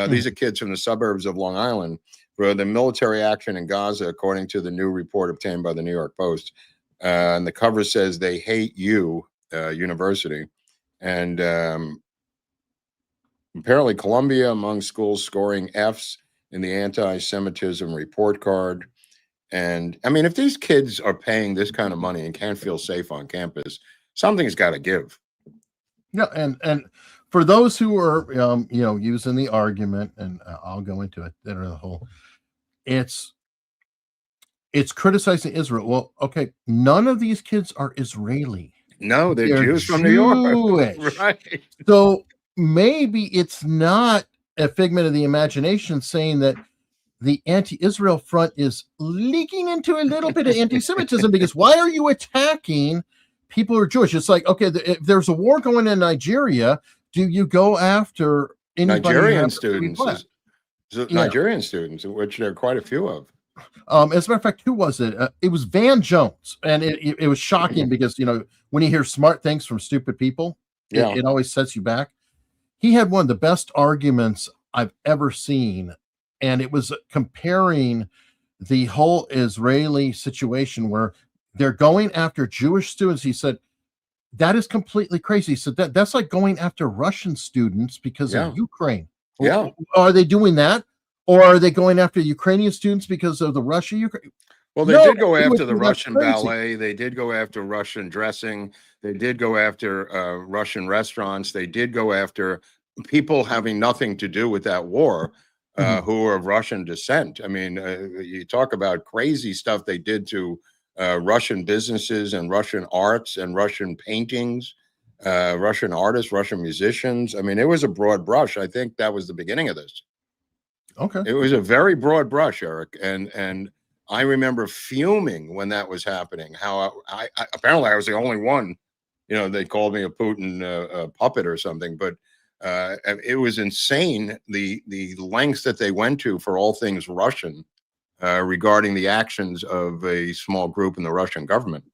S6: These are kids from the suburbs of Long Island for the military action in Gaza, according to the new report obtained by the New York Post. And the cover says they hate you, university. And apparently Columbia among schools scoring Fs in the anti-Semitism report card. And I mean, if these kids are paying this kind of money and can't feel safe on campus, something's got to give.
S5: Yeah, and for those who are using the argument, and I'll go into it, that are the whole, it's criticizing Israel. Well, okay, none of these kids are Israeli.
S6: No, they're Jews from New York. Right.
S5: So maybe it's not a figment of the imagination saying that the anti-Israel front is leaking into a little bit of anti-Semitism, because why are you attacking people who are Jewish? It's like, okay, if there's a war going in Nigeria, do you go after
S6: Nigerian students? Nigerian students, which there are quite a few of.
S5: As a matter of fact, who was it? It was Van Jones, and it was shocking because when you hear smart things from stupid people, it always sets you back. He had one of the best arguments I've ever seen, and it was comparing the whole Israeli situation where they're going after Jewish students. He said, that is completely crazy. He said that's like going after Russian students because of Ukraine.
S6: Yeah.
S5: Are they doing that? Or are they going after Ukrainian students because of the Russia-Ukraine?
S6: Well, they did go after the Russian ballet. They did go after Russian dressing. They did go after Russian restaurants. They did go after people having nothing to do with that war, who are of Russian descent. I mean, you talk about crazy stuff they did to Russian businesses and Russian arts and Russian paintings, Russian artists, Russian musicians. I mean, it was a broad brush. I think that was the beginning of this.
S5: Okay.
S6: It was a very broad brush, Eric. And I remember fuming when that was happening, how I apparently I was the only one, they called me a Putin puppet or something, but it was insane, the lengths that they went to for all things Russian regarding the actions of a small group in the Russian government.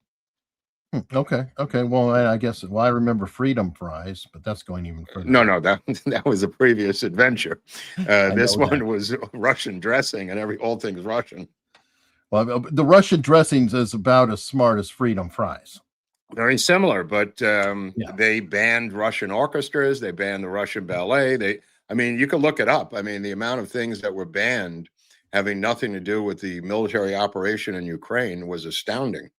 S5: Okay. Well, I guess I remember Freedom Fries, but that's going even further.
S6: No, that was a previous adventure. This one was Russian dressing and all things Russian.
S5: Well, the Russian dressings is about as smart as Freedom Fries.
S6: Very similar, but they banned Russian orchestras. They banned the Russian ballet. I mean, you can look it up. I mean, the amount of things that were banned having nothing to do with the military operation in Ukraine was astounding.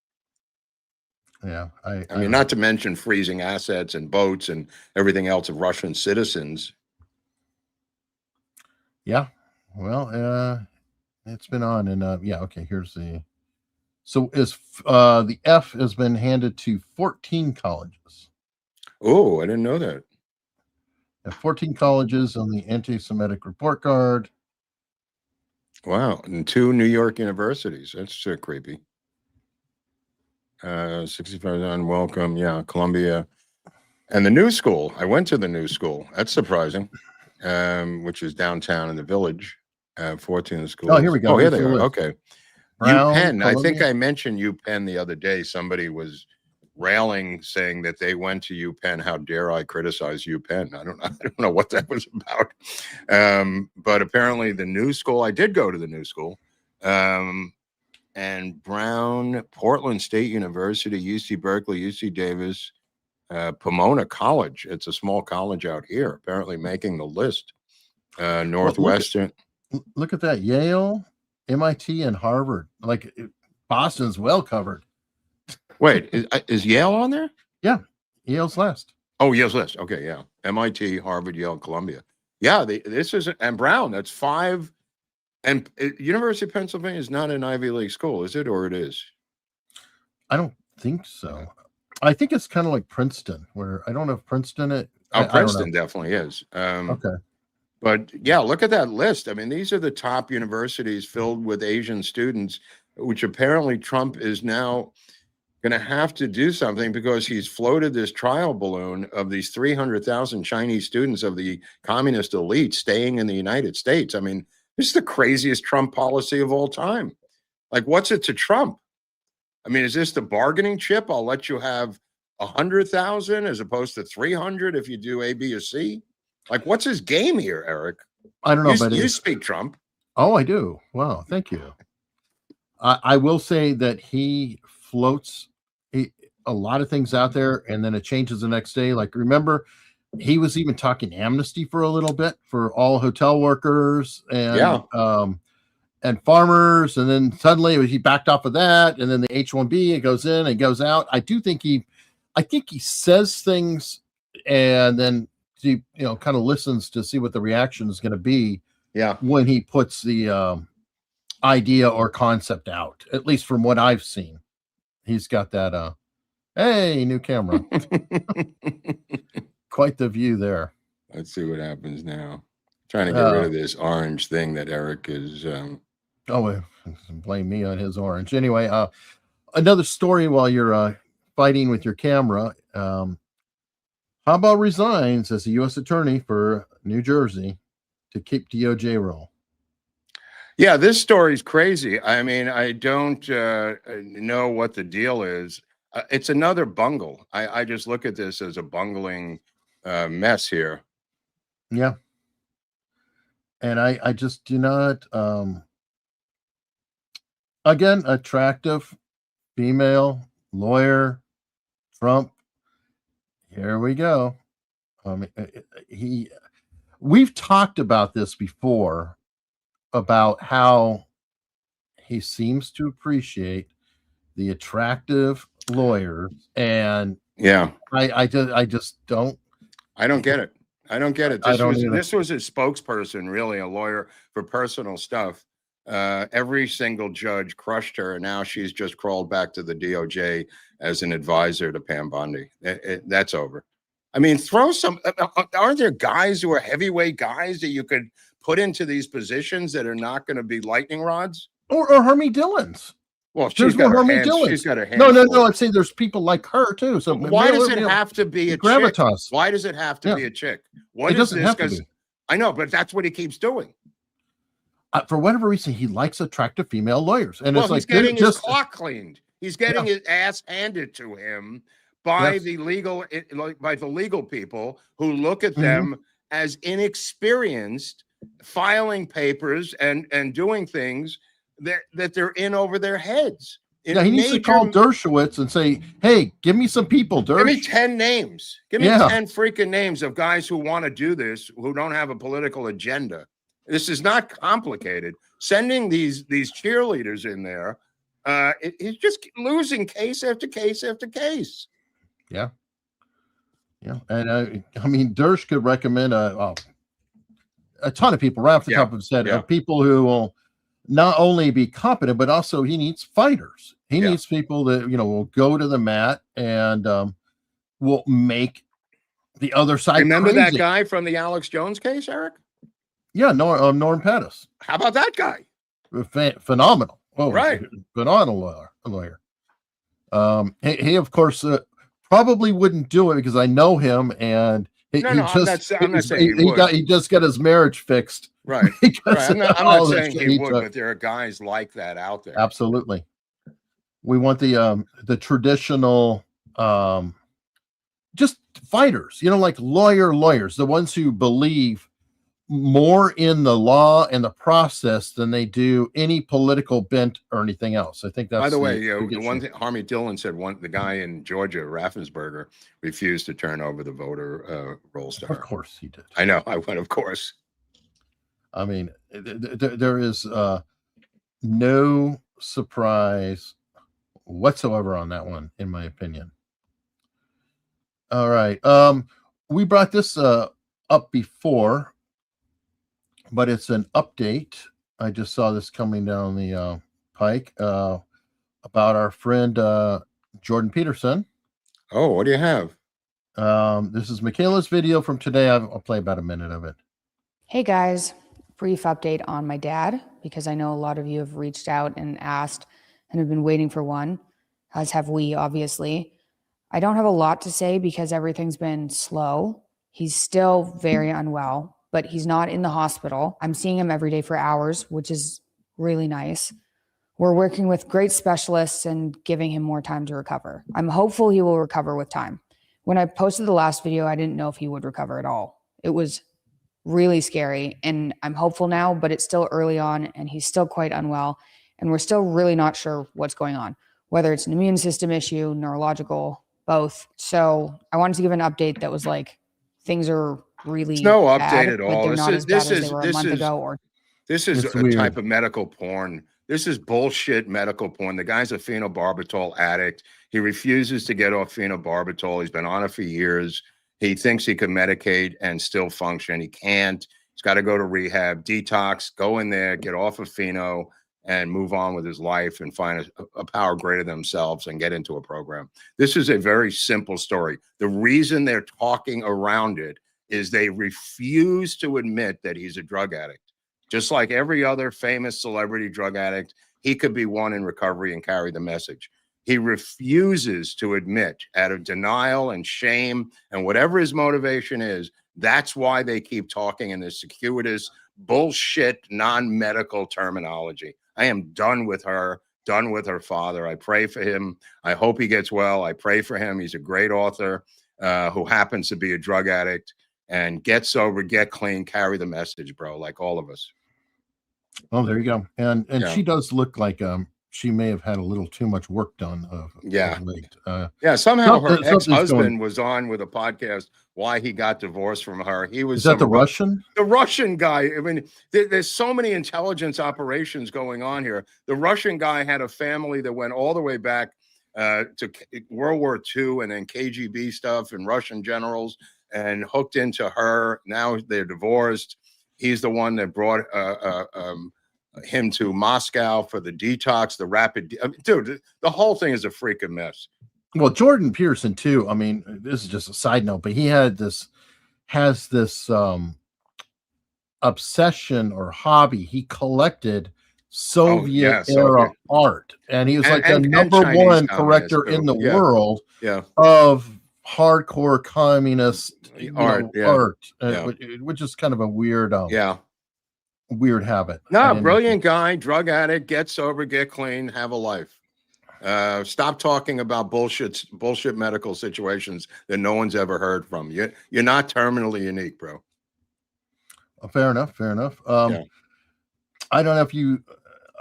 S5: Yeah. I
S6: mean, not to mention freezing assets and boats and everything else of Russian citizens.
S5: Yeah. Well, it's been on, and okay, here's the. So the F has been handed to 14 colleges.
S6: Oh, I didn't know that.
S5: 14 colleges on the anti-Semitic report card.
S6: Wow. And 2 New York universities. That's creepy. 65 unwelcome. Yeah. Columbia. And the New School. I went to the New School. That's surprising. Which is downtown in the Village. 14 schools.
S5: Oh, here we go.
S6: Oh, here they are. Okay.
S5: Brown,
S6: UPenn. I think
S5: Columbia.
S6: I mentioned UPenn the other day. Somebody was railing, saying that they went to UPenn. How dare I criticize UPenn? I don't know what that was about. But apparently the New School, I did go to the New School. And Brown, Portland State University, UC Berkeley, UC Davis, Pomona College. It's a small college out here, apparently making the list. Northwestern.
S5: Look at that. Yale, MIT, and Harvard. Like Boston's well covered.
S6: Wait, is Yale on there?
S5: Yeah, Yale's last.
S6: Oh, Yale's last. Okay, yeah. MIT, Harvard, Yale, Columbia. Yeah, this is, and Brown, that's 5. And University of Pennsylvania is not an Ivy League school, is it? Or it is?
S5: I don't think so. I think it's kind of like Princeton, where I don't know if Princeton.
S6: Princeton definitely is.
S5: Okay.
S6: But yeah, look at that list. I mean, these are the top universities filled with Asian students, which apparently Trump is now going to have to do something because he's floated this trial balloon of these 300,000 Chinese students of the communist elite staying in the United States. I mean, this is the craziest Trump policy of all time. Like, what's it to Trump? I mean, is this the bargaining chip? I'll let you have 100,000 as opposed to 300 if you do A, B, or C. Like, what's his game here, Eric?
S5: I don't know, but
S6: you speak Trump.
S5: Oh, I do. Wow, thank you. I will say that he floats a lot of things out there, and then it changes the next day. Like, remember, he was even talking amnesty for a little bit for all hotel workers and and farmers, and then suddenly he backed off of that, and then the H-1B, it goes in and goes out. I think he says things, and then he kind of listens to see what the reaction is going to be.
S6: Yeah,
S5: when he puts the idea or concept out, at least from what I've seen, he's got that. Hey, new camera. Quite the view there.
S6: Let's see what happens now. Trying to get rid of this orange thing that Eric is.
S5: Blame me on his orange. Anyway, another story while you're fighting with your camera. Haba resigns as a U.S. attorney for New Jersey to keep DOJ role.
S6: Yeah, this story's crazy. I mean, I don't know what the deal is. It's another bungle. I just look at this as a bungling mess here.
S5: Yeah. And I just do not, again, attractive female lawyer, Trump. Here we go. We've talked about this before, about how he seems to appreciate the attractive lawyers, and I just don't.
S6: I don't get it. I don't get it. This was a spokesperson, really, a lawyer for personal stuff. Every single judge crushed her, and now she's just crawled back to the DOJ as an advisor to Pam Bondi. That's over. I mean, throw some. Aren't there guys who are heavyweight guys that you could put into these positions that are not going to be lightning rods?
S5: Or Hermie Dillon's.
S6: Well, she's got her hands. She's got her hands.
S5: No. I'd say there's people like her too. So
S6: why does it have to be a
S5: gravitas?
S6: Chick? Why does it have to be a chick? What
S5: it
S6: is
S5: doesn't
S6: this?
S5: have to be.
S6: I know, but that's what he keeps doing.
S5: For whatever reason, he likes attractive female lawyers, and it's like
S6: he's getting his clock cleaned. He's getting his ass handed to him by the legal people who look at them as inexperienced, filing papers and doing things that they're in over their heads.
S5: Yeah, he needs to call Dershowitz and say, "Hey, give me some people, Dersh.
S6: Give me 10 names. Give me
S5: Yeah.
S6: 10 freaking names of guys who want to do this, who don't have a political agenda. This is not complicated. Sending these cheerleaders in there, it's just losing case after case after case.
S5: Yeah. Yeah. And I mean, Dersh could recommend a ton of people right off the top of his head, of people who will not only be competent, but also he needs fighters. He needs people that, will go to the mat and will make the other side
S6: Remember
S5: crazy.
S6: that guy from the Alex Jones case, Eric?
S5: Yeah, Norm Pettis.
S6: How about that guy?
S5: Phenomenal. Oh,
S6: right.
S5: Phenomenal lawyer. He of course probably wouldn't do it because I know him, and I'm not saying he just got his marriage fixed.
S6: Right. I'm not saying he would, but there are guys like that out there.
S5: Absolutely. We want the traditional just fighters, like lawyers, the ones who believe more in the law and the process than they do any political bent or anything else. I think that's,
S6: by the way, the one thing Harmy Dillon said, the guy in Georgia, Raffensperger, refused to turn over the voter rolls to her.
S5: Of course he did.
S6: I know. I went, of course.
S5: I mean, there is no surprise whatsoever on that one, in my opinion. All right. We brought this up before, but it's an update. I just saw this coming down the pike about our friend Jordan Peterson.
S6: Oh, what do you have?
S5: This is Michaela's video from today. I'll play about a minute of it.
S10: Hey guys, brief update on my dad, because I know a lot of you have reached out and asked and have been waiting for one, as have we, obviously. I don't have a lot to say because everything's been slow. He's still very unwell, but he's not in the hospital. I'm seeing him every day for hours, which is really nice. We're working with great specialists and giving him more time to recover. I'm hopeful he will recover with time. When I posted the last video, I didn't know if he would recover at all. It was really scary, and I'm hopeful now, but it's still early on and he's still quite unwell, and we're still really not sure what's going on, whether it's an immune system issue, neurological, both. So I wanted to give an update that was like, things are really
S6: It's no
S10: bad,
S6: update at
S10: but
S6: all.
S10: they're not as bad as they were a month ago.
S6: This is a type of medical porn. This is bullshit medical porn. The guy's a phenobarbital addict. He refuses to get off phenobarbital. He's been on it for years. He thinks he can medicate and still function. He can't. He's got to go to rehab, detox, go in there, get off of pheno, and move on with his life and find a power greater than themselves and get into a program. This is a very simple story. The reason they're talking around it is they refuse to admit that he's a drug addict. Just like every other famous celebrity drug addict, he could be one in recovery and carry the message. He refuses to admit, out of denial and shame and whatever his motivation is. That's why they keep talking in this circuitous bullshit, non-medical terminology. I am done with her, done with her father. I pray for him. I hope he gets well. I pray for him. He's a great author who happens to be a drug addict, and get sober, get clean, carry the message, bro, like all of us.
S5: Oh, there you go. And she does look like she may have had a little too much work done of late.
S6: Somehow her ex-husband was on with a podcast why he got divorced from her. He was—
S5: Is that the Russian?
S6: The Russian guy. I mean, there's so many intelligence operations going on here. The Russian guy had a family that went all the way back to World War II and then KGB stuff and Russian generals, and hooked into her. Now they're divorced. He's the one that brought him to Moscow for the detox, the rapid. Dude, the whole thing is a freaking mess.
S5: Well, Jordan Peterson too. I mean, this is just a side note, but he has this obsession or hobby. He collected Soviet era art, and he was like the number one collector in the world of hardcore communist art, which is kind of a weird weird habit.
S6: No, brilliant guy, drug addict, get sober, get clean, have a life. Stop talking about bullshit medical situations that no one's ever heard from. You're not terminally unique, bro.
S5: Fair enough. I don't know if you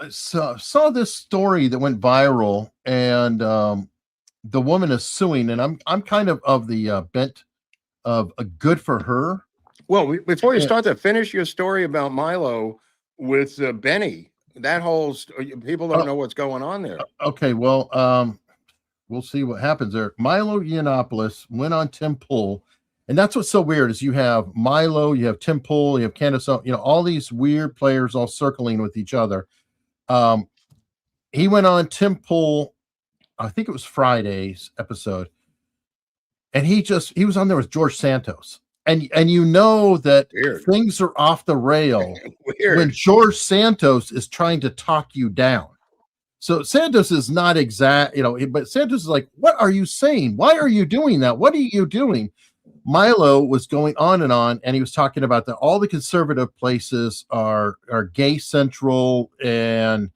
S5: saw this story that went viral, and the woman is suing, and I'm kind of the bent of a good for her.
S6: Well, before you start to finish your story about Milo with Benny, that whole people don't know what's going on there.
S5: Okay, well, we'll see what happens there. Milo Yiannopoulos went on Tim Pool, and that's what's so weird is you have Milo, you have Tim Pool, you have Candace, all these weird players all circling with each other. He went on Tim Pool, I think it was Friday's episode, and he was on there with George Santos. And you know that things are off the rail when George Santos is trying to talk you down. So Santos is not exact, but Santos is like, what are you saying? Why are you doing that? What are you doing? Milo was going on, and he was talking about that all the conservative places are gay central and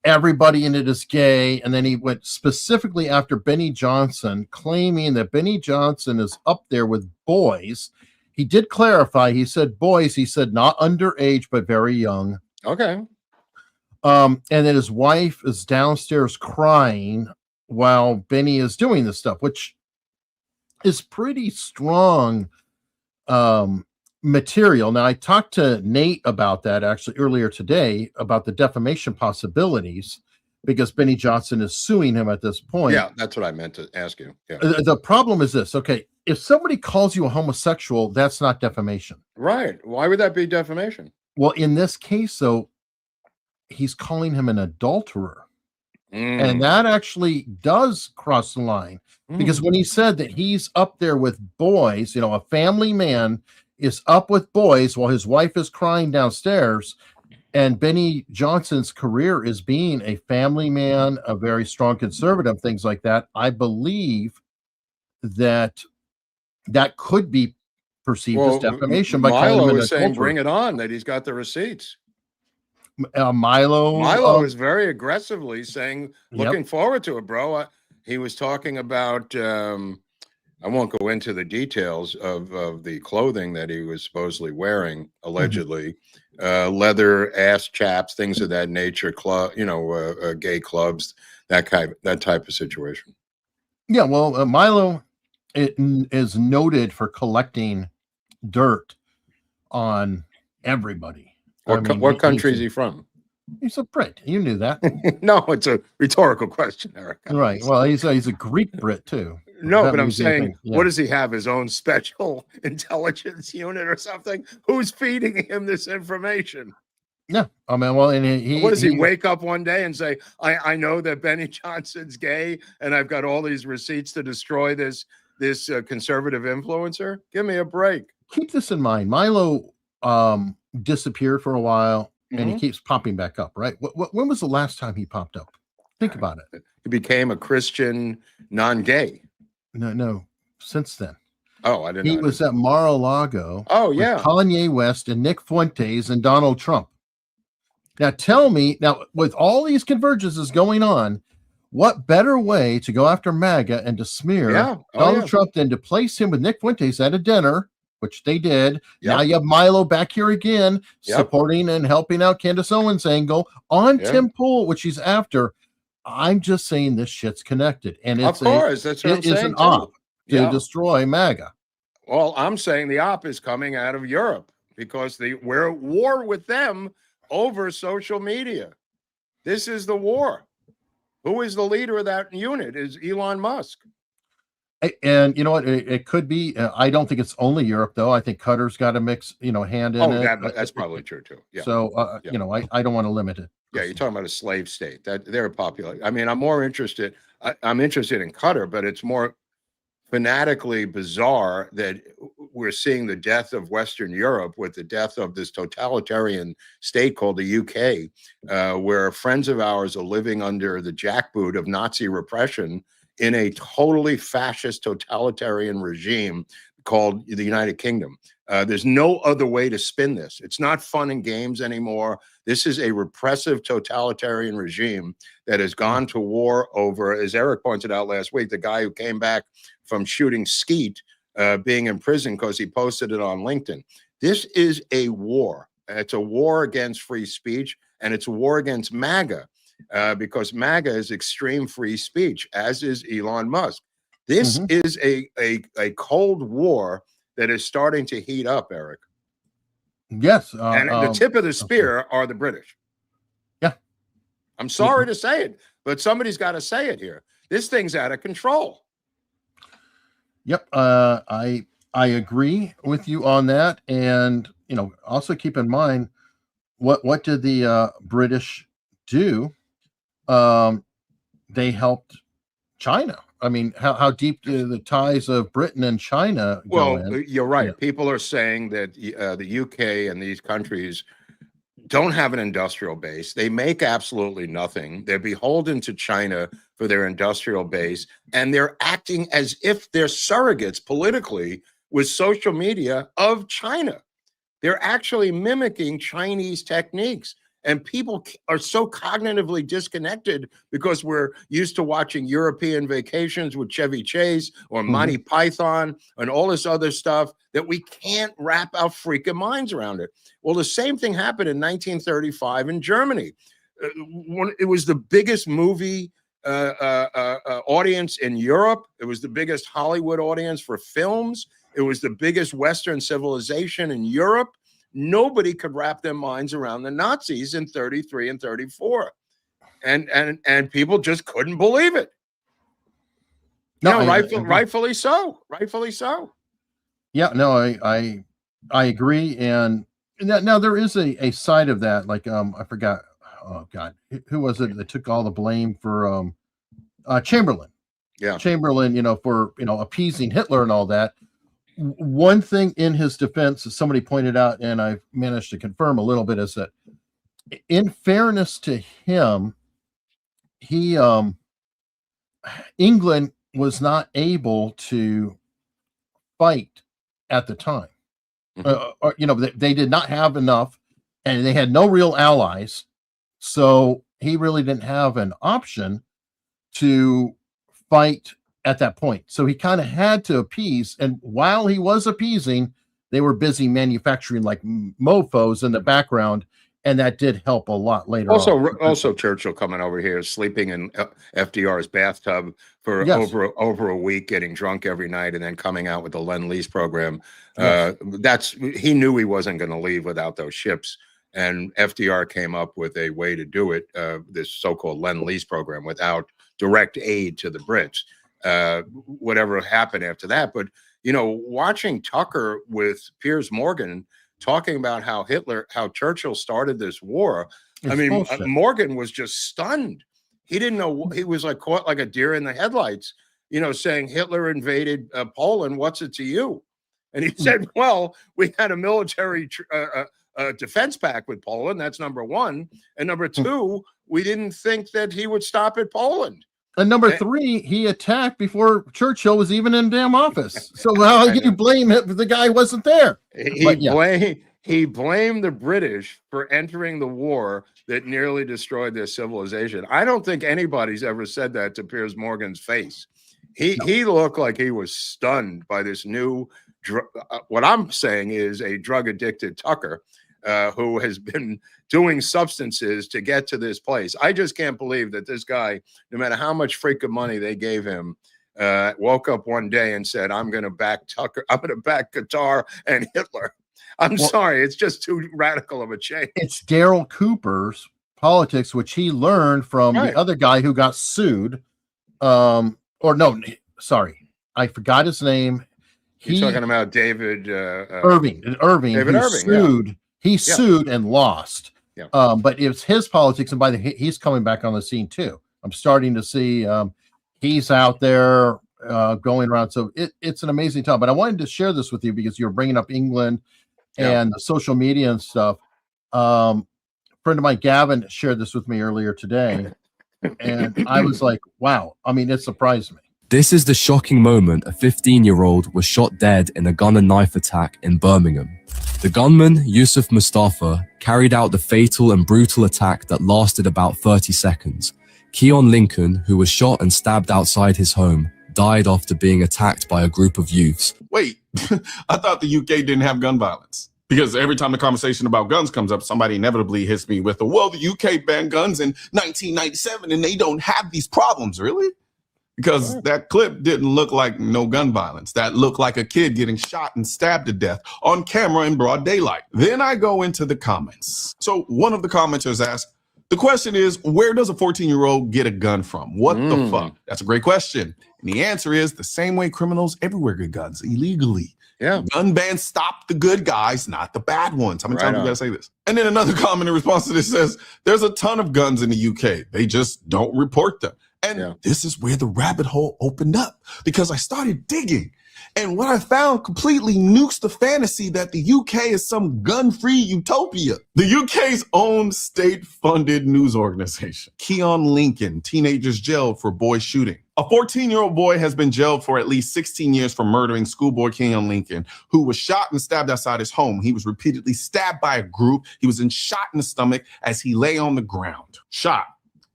S5: everybody in it is gay. And then he went specifically after Benny Johnson, claiming that Benny Johnson is up there with boys. He did clarify. He said boys. He said not underage, but very young.
S6: Okay.
S5: And then his wife is downstairs crying while Benny is doing this stuff, which is pretty strong material. Now, I talked to Nate about that actually earlier today about the defamation possibilities because Benny Johnson is suing him at this point.
S6: Yeah, that's what I meant to ask you. Yeah.
S5: The problem is this. Okay, if somebody calls you a homosexual, that's not defamation.
S6: Right. Why would that be defamation?
S5: Well, in this case, though, he's calling him an adulterer. And that actually does cross the line because when he said that he's up there with boys, a family man is up with boys while his wife is crying downstairs, and Benny Johnson's career is being a family man, a very strong conservative, things like that. I believe that could be perceived as defamation by
S6: Milo is saying, bring it on, that he's got the receipts.
S5: Milo
S6: is very aggressively saying, looking forward to it, bro. He was talking about, I won't go into the details of the clothing that he was supposedly wearing, allegedly, leather ass chaps, things of that nature, gay clubs, that type of situation.
S5: Yeah, well, Milo is noted for collecting dirt on everybody.
S6: What country is he from?
S5: He's a Brit. You knew that.
S6: No, it's a rhetorical question, Eric.
S5: Right. Well, he's a Greek Brit too.
S6: No, but I'm saying, what does he have? His own special intelligence unit or something? Who's feeding him this information?
S5: Yeah, I mean, well, and
S6: what does he wake up one day and say, I know that Benny Johnson's gay, and I've got all these receipts to destroy this conservative influencer? Give me a break.
S5: Keep this in mind. Milo disappeared for a while, and he keeps popping back up, right? When was the last time he popped up? Think about it.
S6: He became a Christian non-gay.
S5: No, since then.
S6: Oh, I didn't know.
S5: He was at Mar-a-Lago.
S6: Oh, yeah.
S5: With Kanye West and Nick Fuentes and Donald Trump. Now, tell me, with all these convergences going on, what better way to go after MAGA and to smear Donald Trump than to place him with Nick Fuentes at a dinner, which they did. Now you have Milo back here again, supporting and helping out Candace Owens' angle on Tim Pool, which he's after. I'm just saying this shit's connected. And it's
S6: that's what I'm saying.
S5: It's an op to destroy MAGA.
S6: Well, I'm saying the op is coming out of Europe because we're at war with them over social media. This is the war. Who is the leader of that unit? Is Elon Musk.
S5: And you know what? It could be. I don't think it's only Europe, though. I think Qatar's got a mix, hand in it.
S6: That's probably true too. Yeah.
S5: So, I don't want to limit it.
S6: Yeah, you're talking about a slave state. That they're popular. I mean, I'm more interested. I'm interested in Qatar, but it's more fanatically bizarre that we're seeing the death of Western Europe with the death of this totalitarian state called the UK, where friends of ours are living under the jackboot of Nazi repression in a totally fascist totalitarian regime called the United Kingdom. There's no other way to spin this. It's not fun and games anymore. This is a repressive totalitarian regime that has gone to war over, as Eric pointed out last week, the guy who came back from shooting skeet, being in prison because he posted it on LinkedIn. This is a war. It's a war against free speech, and it's a war against MAGA, because MAGA is extreme free speech, as is Elon Musk. This is a Cold War that is starting to heat up, Eric.
S5: Yes.
S6: And the tip of the spear are the British.
S5: Yeah.
S6: I'm sorry to say it, but somebody's got to say it here. This thing's out of control.
S5: Yep. I agree with you on that. And, you know, also keep in mind, what did the British do? They helped China. I mean, how deep do the ties of Britain and China go in?
S6: Well, you're right. Yeah. People are saying that the UK and these countries don't have an industrial base. They make absolutely nothing. They're beholden to China for their industrial base, and they're acting as if they're surrogates politically with social media of China. They're actually mimicking Chinese techniques. And people are so cognitively disconnected because we're used to watching European Vacations with Chevy Chase or Monty Python and all this other stuff that we can't wrap our freaking minds around it. Well, the same thing happened in 1935 in Germany. It was the biggest movie audience in Europe. It was the biggest Hollywood audience for films. It was the biggest Western civilization in Europe. Nobody could wrap their minds around the Nazis in 33 and 34. And people just couldn't believe it. No, rightfully so. Rightfully so.
S5: Yeah, no, I agree. And now there is a side of that. Like, I forgot, oh God, who was it that took all the blame for Chamberlain?
S6: Yeah.
S5: Chamberlain, for, appeasing Hitler and all that. One thing in his defense, as somebody pointed out, and I've managed to confirm a little bit, is that in fairness to him, England was not able to fight at the time. They did not have enough, and they had no real allies. So he really didn't have an option to fight at that point. So he kind of had to appease. And while he was appeasing, they were busy manufacturing like mofos in the background. And that did help a lot later on.
S6: Also Churchill coming over here, sleeping in FDR's bathtub for over a week, getting drunk every night, and then coming out with the Lend-Lease program. Yes. He knew he wasn't going to leave without those ships. And FDR came up with a way to do it, this so-called Lend-Lease program, without direct aid to the Brits. Whatever happened after that. But, watching Tucker with Piers Morgan talking about how Churchill started this war. Morgan was just stunned. He didn't know. He was like caught like a deer in the headlights, saying Hitler invaded Poland. What's it to you? And he said, well, we had a military defense pact with Poland. That's number one. And number two, we didn't think that he would stop at Poland.
S5: And number three, he attacked before Churchill was even in damn office. So how can you blame him if the guy wasn't there?
S6: He blamed the British for entering the war that nearly destroyed their civilization. I don't think anybody's ever said that to Piers Morgan's face. He looked like he was stunned by this new what I'm saying is a drug-addicted Tucker who has been doing substances to get to this place. I just can't believe that this guy, no matter how much freaking money they gave him, woke up one day and said, I'm going to back Tucker. I'm going to back Qatar and Hitler. Sorry. It's just too radical of a change.
S5: It's Daryl Cooper's politics, which he learned from the other guy who got sued. I forgot his name.
S6: You're talking about David
S5: Irving.
S6: David Irving
S5: sued. Yeah. He sued and lost.
S6: Yeah.
S5: But it's his politics, and he's coming back on the scene too. I'm starting to see he's out there going around. So it's an amazing time. But I wanted to share this with you because you're bringing up England and the social media and stuff. A friend of mine, Gavin, shared this with me earlier today, and I was like, wow. I mean, it surprised me.
S11: This is the shocking moment a 15-year-old was shot dead in a gun and knife attack in Birmingham. The gunman, Yusuf Mustafa, carried out the fatal and brutal attack that lasted about 30 seconds. Keon Lincoln, who was shot and stabbed outside his home, died after being attacked by a group of youths.
S12: Wait, I thought the UK didn't have gun violence. Because every time the conversation about guns comes up, somebody inevitably hits me with well, the UK banned guns in 1997 and they don't have these problems, really? Because that clip didn't look like no gun violence. That looked like a kid getting shot and stabbed to death on camera in broad daylight. Then I go into the comments. So one of the commenters asked, the question is, where does a 14-year-old get a gun from? What the fuck? That's a great question. And the answer is the same way criminals everywhere get guns, illegally.
S6: Yeah.
S12: Gun bans stop the good guys, not the bad ones. How many times you gotta say this? And then another comment in response to this says, there's a ton of guns in the UK. They just don't report them. And this is where the rabbit hole opened up, because I started digging. And what I found completely nukes the fantasy that the UK is some gun-free utopia. The UK's own state-funded news organization, Keon Lincoln, teenagers jailed for boy shooting. A 14-year-old boy has been jailed for at least 16 years for murdering schoolboy Keon Lincoln, who was shot and stabbed outside his home. He was repeatedly stabbed by a group. He was shot in the stomach as he lay on the ground. Shot,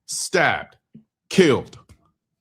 S12: stabbed, killed.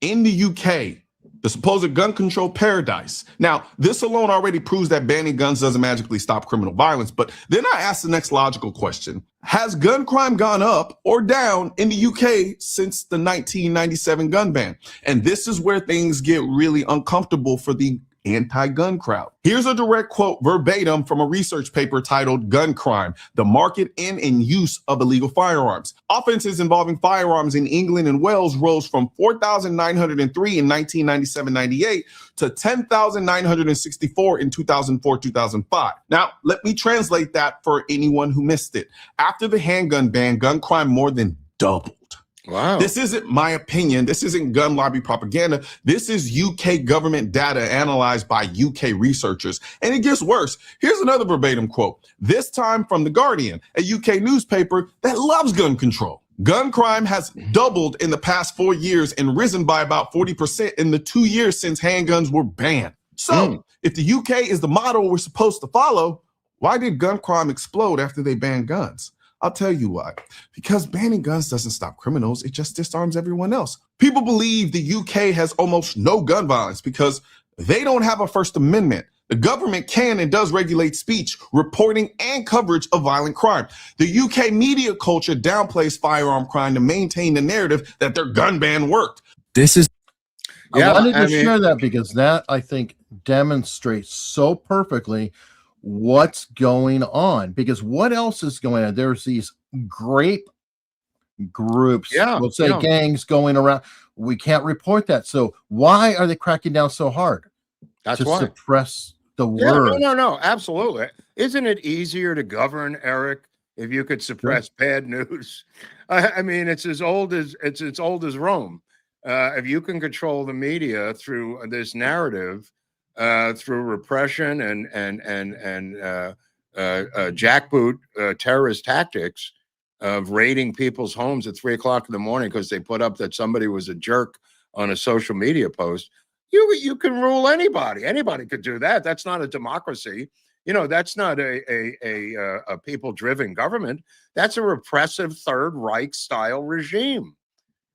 S12: In the UK, the supposed gun control paradise. Now, this alone already proves that banning guns doesn't magically stop criminal violence. But then I ask the next logical question. Has gun crime gone up or down in the UK since the 1997 gun ban? And this is where things get really uncomfortable for the anti-gun crowd. Here's a direct quote verbatim from a research paper titled Gun Crime, the Market in and Use of Illegal Firearms. Offenses involving firearms in England and Wales rose from 4,903 in 1997-98 to 10,964 in 2004-2005. Now, let me translate that for anyone who missed it. After the handgun ban, gun crime more than doubled.
S6: Wow.
S12: This isn't my opinion. This isn't gun lobby propaganda. This is UK government data analyzed by UK researchers. And it gets worse. Here's another verbatim quote, this time from The Guardian, a UK newspaper that loves gun control. Gun crime has doubled in the past 4 years and risen by about 40% in the 2 years since handguns were banned. So if the UK is the model we're supposed to follow, why did gun crime explode after they banned guns? I'll tell you why. Because banning guns doesn't stop criminals, it just disarms everyone else. People believe the UK has almost no gun violence because they don't have a First Amendment. The government can and does regulate speech, reporting, and coverage of violent crime. The UK media culture downplays firearm crime to maintain the narrative that their gun ban worked.
S11: This is...
S5: I wanted to share that because that, I think, demonstrates so perfectly what's going on, because what else is going on? There's these grape groups, we'll say gangs going around. We can't report that. So why are they cracking down so hard?
S6: That's
S5: to
S6: why.
S5: Suppress the word.
S6: No, absolutely. Isn't it easier to govern, Eric, if you could suppress bad news? I mean, it's as old as Rome. If you can control the media through this narrative, through repression and jackboot terrorist tactics of raiding people's homes at 3 o'clock in the morning because they put up that somebody was a jerk on a social media post, you can rule anybody. Anybody could do that. That's not a democracy. You know, that's not a people-driven government. That's a repressive Third Reich style regime.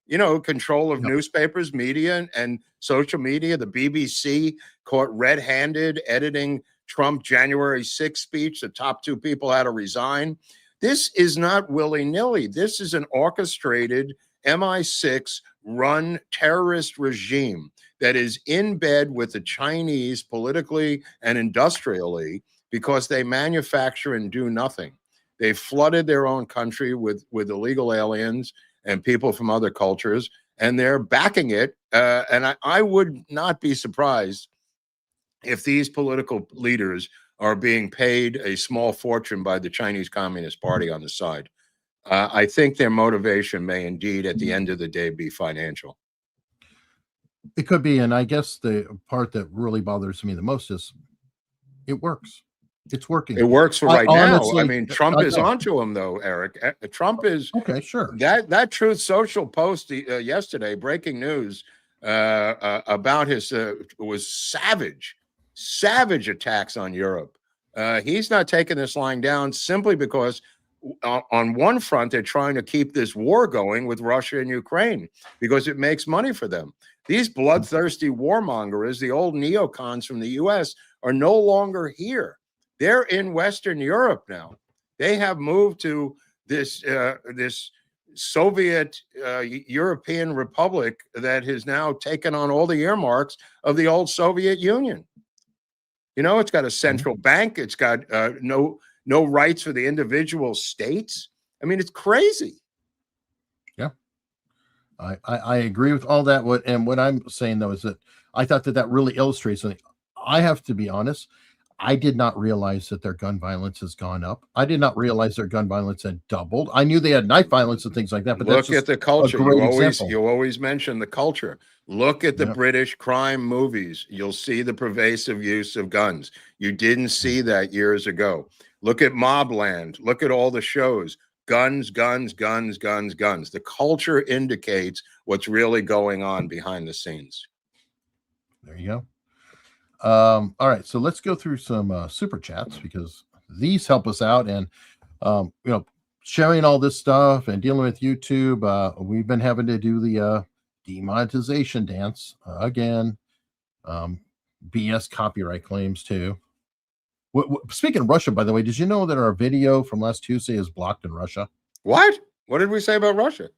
S6: You know, control of newspapers, media, and social media. The BBC caught red-handed editing Trump January 6th speech. The top 2 people had to resign. This is not willy-nilly. This is an orchestrated MI6 run terrorist regime that is in bed with the Chinese politically and industrially because they manufacture and do nothing. They flooded their own country with illegal aliens and people from other cultures, and they're backing it. And I would not be surprised if these political leaders are being paid a small fortune by the Chinese Communist Party on the side. I think their motivation may indeed, at the end of the day, be financial.
S5: It could be, and I guess the part that really bothers me the most is it works. It's working.
S6: It works for right now. I mean, Trump is onto him, though, Eric. Trump is
S5: okay. Sure.
S6: That Truth Social post yesterday, breaking news about his was savage attacks on Europe. He's not taking this lying down simply because on one front they're trying to keep this war going with Russia and Ukraine because it makes money for them. These bloodthirsty warmongers, the old neocons from the U.S., are no longer here. They're in Western Europe now. They have moved to this Soviet European republic that has now taken on all the earmarks of the old Soviet Union. You know, it's got a central bank. It's got no rights for the individual states. I mean, it's crazy.
S5: Yeah, I agree with all that. What I'm saying though is that I thought that really illustrates something. I have to be honest. I did not realize that their gun violence has gone up. I did not realize their gun violence had doubled. I knew they had knife violence and things like that. But
S6: look at the culture. You always mention the culture. Look at the British crime movies. You'll see the pervasive use of guns. You didn't see that years ago. Look at Mobland. Look at all the shows. Guns, guns, guns, guns, guns. The culture indicates what's really going on behind the scenes.
S5: There you go. All right, so let's go through some super chats because these help us out, and sharing all this stuff and dealing with YouTube. We've been having to do the demonetization dance again. BS copyright claims too. Speaking of Russia, by the way, did you know that our video from last Tuesday is blocked in Russia?
S6: What did we say about Russia?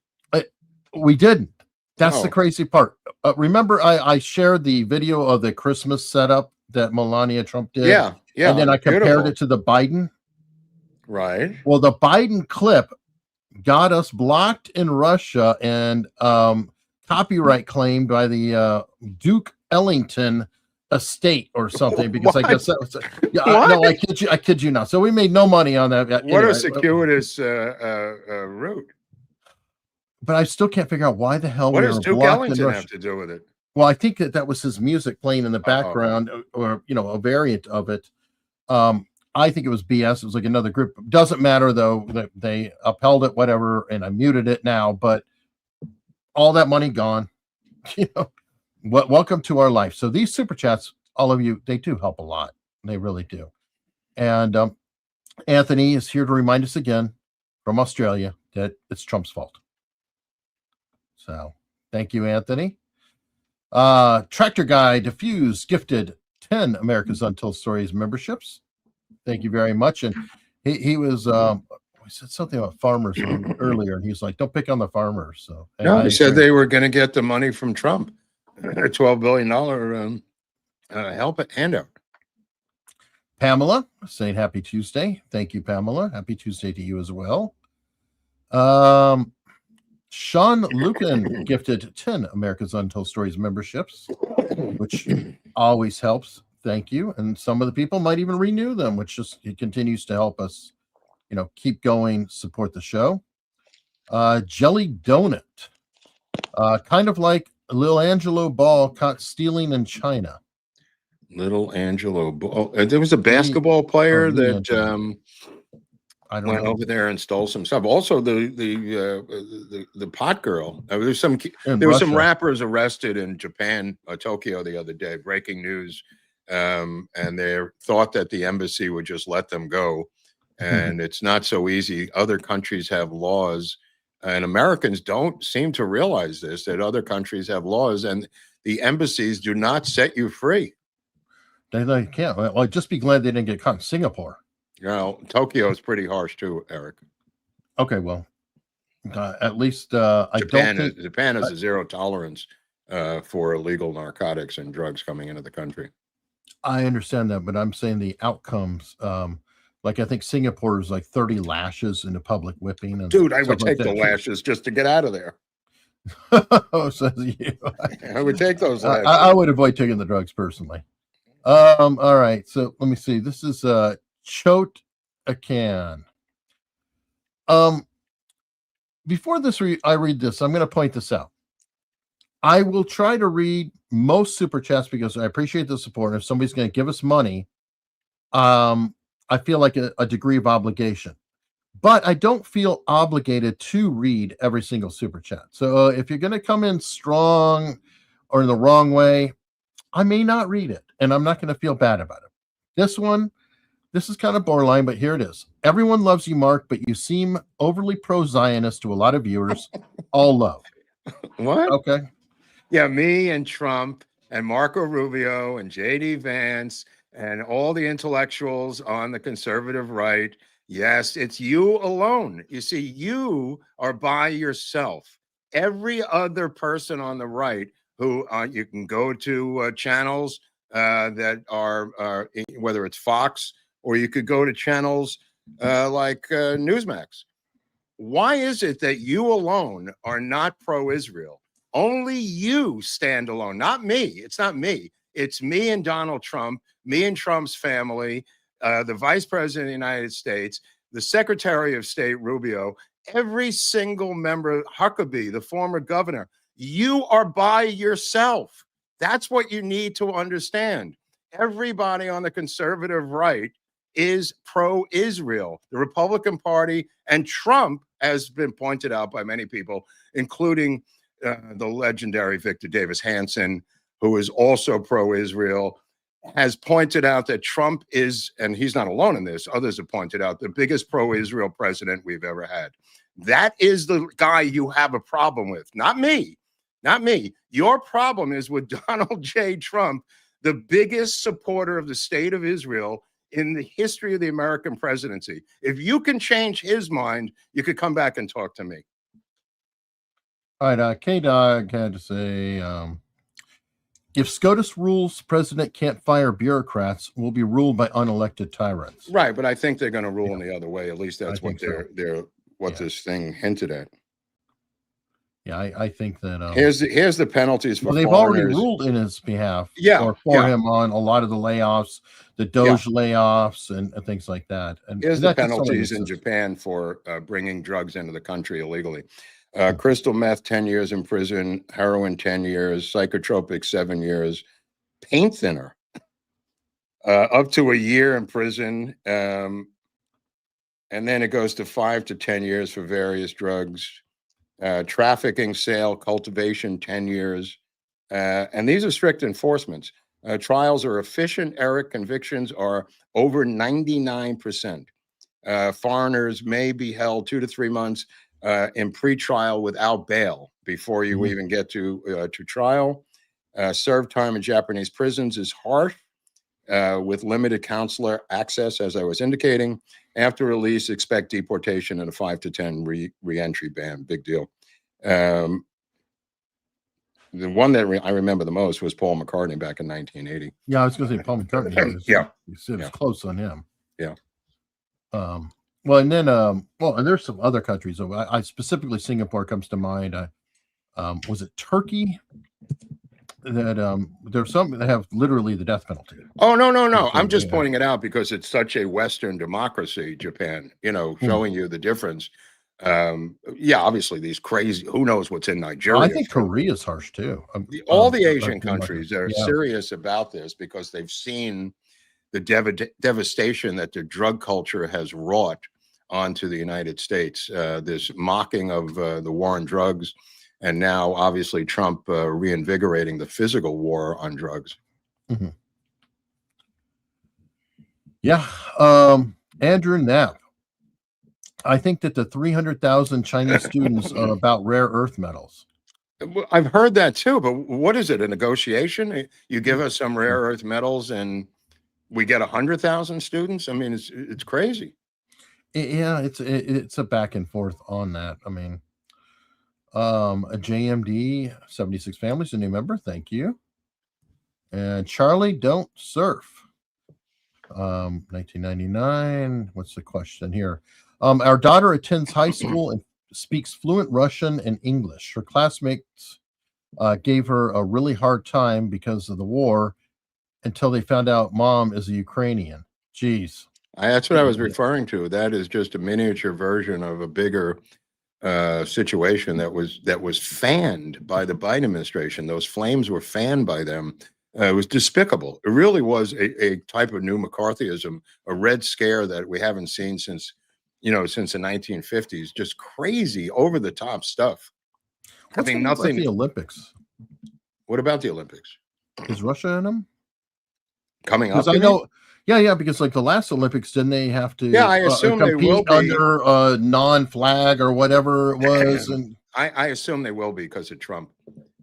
S5: We didn't. That's the crazy part. Remember, I shared the video of the Christmas setup that Melania Trump did?
S6: Yeah.
S5: And then I compared it to the Biden.
S6: Right.
S5: Well, the Biden clip got us blocked in Russia and copyright claimed by the Duke Ellington estate or something, because I guess that was no, I kid you not. So we made no money on that.
S6: What a circuitous route.
S5: But I still can't figure out why the hell.
S6: What does Duke Ellington have to do with it?
S5: Well, I think that was his music playing in the background, or a variant of it. I think it was BS. It was like another group. Doesn't matter though. That they upheld it, whatever, and I muted it now. But all that money gone. Welcome to our life. So these super chats, all of you, they do help a lot. They really do. And Anthony is here to remind us again from Australia that it's Trump's fault. So thank you, Anthony. Tractor Guy Diffuse gifted 10 America's Untold Stories memberships. Thank you very much. And he was he said something about farmers earlier, and he's like, don't pick on the farmers. So
S6: no, he said they were going to get the money from Trump, a $12 billion handout.
S5: Pamela saying happy Tuesday. Thank you, Pamela. Happy Tuesday to you as well. Sean Lucan gifted 10 America's Untold Stories memberships, which always helps. Thank you. And some of the people might even renew them, which just it continues to help us, keep going, support the show. Jelly Donut, kind of like Lil Angelo Ball caught stealing in China.
S6: Little Angelo Ball. There was a basketball player that
S5: I don't
S6: went
S5: know.
S6: over there and stole some stuff. Also, the pot girl. There was some rappers arrested in Japan, Tokyo, the other day. Breaking news, and they thought that the embassy would just let them go, and it's not so easy. Other countries have laws, and Americans don't seem to realize this, that other countries have laws, and the embassies do not set you free.
S5: They can't. Well, just be glad they didn't get caught in Singapore.
S6: Tokyo is pretty harsh too, Eric.
S5: Okay, well, at least
S6: Japan has a zero tolerance for illegal narcotics and drugs coming into the country.
S5: I understand that, but I'm saying the outcomes. Like I think Singapore is like 30 lashes in a public whipping. And
S6: dude, I would take the lashes just to get out of there.
S5: Oh, says you.
S6: I would take those lashes.
S5: I would avoid taking the drugs personally. All right, so let me see. This is Chot Akan. Before this, I read this. I'm going to point this out. I will try to read most super chats because I appreciate the support. And if somebody's going to give us money, I feel like a degree of obligation. But I don't feel obligated to read every single super chat. So if you're going to come in strong or in the wrong way, I may not read it, and I'm not going to feel bad about it. This is kind of borderline, but here it is. Everyone loves you, Mark, but you seem overly pro-Zionist to a lot of viewers. All love.
S6: What?
S5: Okay.
S6: Yeah, me and Trump and Marco Rubio and J.D. Vance and all the intellectuals on the conservative right. Yes, it's you alone. You see, you are by yourself. Every other person on the right who you can go to channels that are whether it's Fox, or you could go to channels like Newsmax. Why is it that you alone are not pro-Israel? Only you stand alone, not me. It's not me. It's me and Donald Trump, me and Trump's family, the Vice President of the United States, the Secretary of State, Rubio, every single member, Huckabee, the former governor. You are by yourself. That's what you need to understand. Everybody on the conservative right is pro-Israel. The Republican Party and Trump, has been pointed out by many people, including the legendary Victor Davis Hanson, who is also pro-Israel, has pointed out that Trump is, and he's not alone in this, others have pointed out, the biggest pro-Israel president we've ever had. That is the guy you have a problem with, not me. Not me. Your problem is with Donald J. Trump, the biggest supporter of the state of Israel in the history of the American presidency. If you can change his mind, you could come back and talk to me.
S5: All right, K-Dog had to say, if SCOTUS rules, president can't fire bureaucrats, will be ruled by unelected tyrants.
S6: Right, but I think they're going to rule in the other way. At least that's what this thing hinted at.
S5: Yeah, I think that
S6: here's the penalties for
S5: they've already ruled in his behalf. Or for him on a lot of the layoffs, the Doge layoffs, and things like that. And
S6: here's the penalties in Japan for bringing drugs into the country illegally. Crystal meth, 10 years in prison. Heroin, 10 years. Psychotropic, 7 years. Paint thinner, up to a year in prison. And then it goes to 5 to 10 years for various drugs. Trafficking, sale, cultivation, 10 years. And these are strict enforcements. Trials are efficient, Eric. Convictions are over 99%. Foreigners may be held 2 to 3 months in pre-trial without bail before you even get to trial. Served time in Japanese prisons is harsh, with limited counselor access, as I was indicating. After release, expect deportation and a 5 to 10 re-entry ban. Big deal. The one that I remember the most was Paul McCartney back in 1980.
S5: Yeah, I was going to say Paul McCartney. You said it's close on him.
S6: Yeah.
S5: Well, and then, and there's some other countries. I specifically, Singapore comes to mind. Was it Turkey? That there's some that have literally the death penalty.
S6: Oh, no. I'm just pointing it out because it's such a Western democracy, Japan, showing you the difference. Obviously these crazy, who knows what's in Nigeria.
S5: I think Korea is harsh too.
S6: All the Asian countries are serious about this because they've seen the devastation that the drug culture has wrought onto the United States. This mocking of the war on drugs. And now, obviously, Trump reinvigorating the physical war on drugs.
S5: Yeah. Andrew Knapp. I think that the 300,000 Chinese students are about rare earth metals.
S6: I've heard that too, but what is it? A negotiation? You give us some rare earth metals and we get 100,000 students? I mean, it's crazy.
S5: Yeah, it's a back and forth on that. I mean, a JMD 76 families, a new member. Thank you. And Charlie, don't surf. 1999. What's the question here? Our daughter attends high school and speaks fluent Russian and English. Her classmates gave her a really hard time because of the war until they found out mom is a Ukrainian. Jeez.
S6: That's what I was referring to. That is just a miniature version of a bigger situation that was fanned by the Biden administration. Those flames were fanned by them. It was despicable. It really was a type of new McCarthyism, a red scare that we haven't seen since the 1950s. Just crazy, over the top stuff.
S5: What's nothing. The Olympics.
S6: What about the Olympics?
S5: Is Russia in them?
S6: Coming up?
S5: I know. Yeah, because like the last Olympics, didn't they have to?
S6: Yeah, I assume they will be
S5: under a non-flag or whatever it was. And
S6: I assume they will be because of Trump.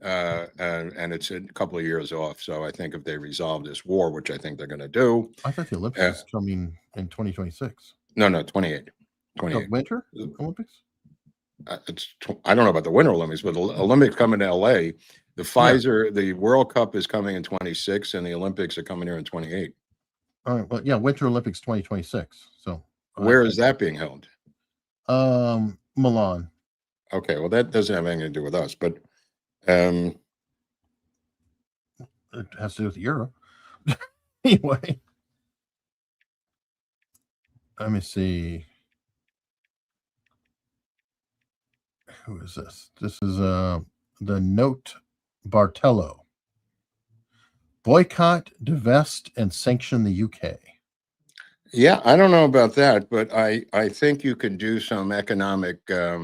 S6: and it's a couple of years off. So I think if they resolve this war, which I think they're going to do.
S5: I thought the Olympics is coming in 2026.
S6: No, 28. 28.
S5: Winter Olympics?
S6: I don't know about the Winter Olympics, but the Olympics coming to LA. The World Cup is coming in 26, and the Olympics are coming here in 28.
S5: All right. Well, yeah, Winter Olympics 2026. So
S6: where is that being held?
S5: Milan.
S6: Okay, well, that doesn't have anything to do with us, but it
S5: has to do with Europe. Anyway, let me see. Who is this? This is the Note Bartello. Boycott, divest, and sanction the UK.
S6: Yeah, I don't know about that, but I think you can do some economic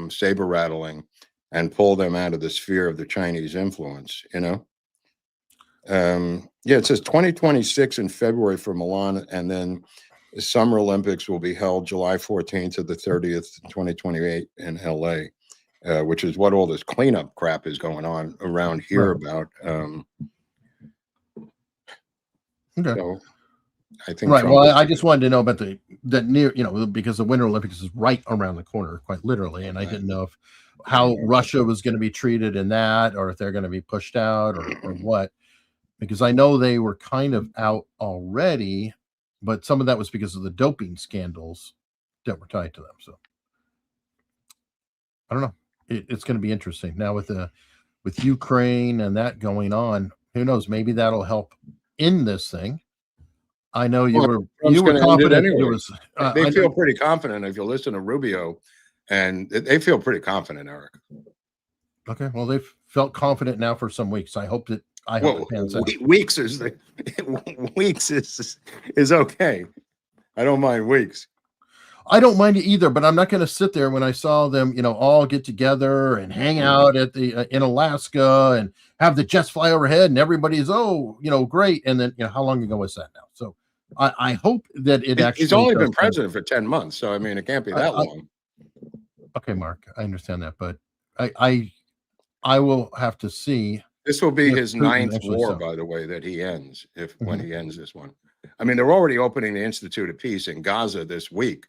S6: saber rattling and pull them out of the sphere of the Chinese influence, you know? Yeah, it says 2026 in February for Milan, and then the Summer Olympics will be held July 14th to the 30th, 2028 in LA, which is what all this cleanup crap is going on around here about.
S5: Okay.
S6: So I think
S5: right. Well, I just wanted to know about that near, because the Winter Olympics is right around the corner, quite literally, and I didn't know how Russia was going to be treated in that, or if they're going to be pushed out, or what. Because I know they were kind of out already, but some of that was because of the doping scandals that were tied to them. So I don't know. It's going to be interesting now with Ukraine and that going on. Who knows? Maybe that'll help in this thing. I know you were confident.
S6: Anyway. They feel pretty confident if you listen to Rubio, and they feel pretty confident, Eric.
S5: Okay, well, they've felt confident now for some weeks. I hope it pans out.
S6: Weeks is okay. I don't mind weeks.
S5: I don't mind it either, but I'm not going to sit there when I saw them, all get together and hang out at in Alaska and have the jets fly overhead and everybody's great. And then how long ago was that now? So I hope that
S6: he's only been president for 10 months, so I mean it can't be that long.
S5: Okay, Mark, I understand that, but I will have to see.
S6: This will be his 9th war, by the way, that he ends when he ends this one. I mean, they're already opening the Institute of Peace in Gaza this week.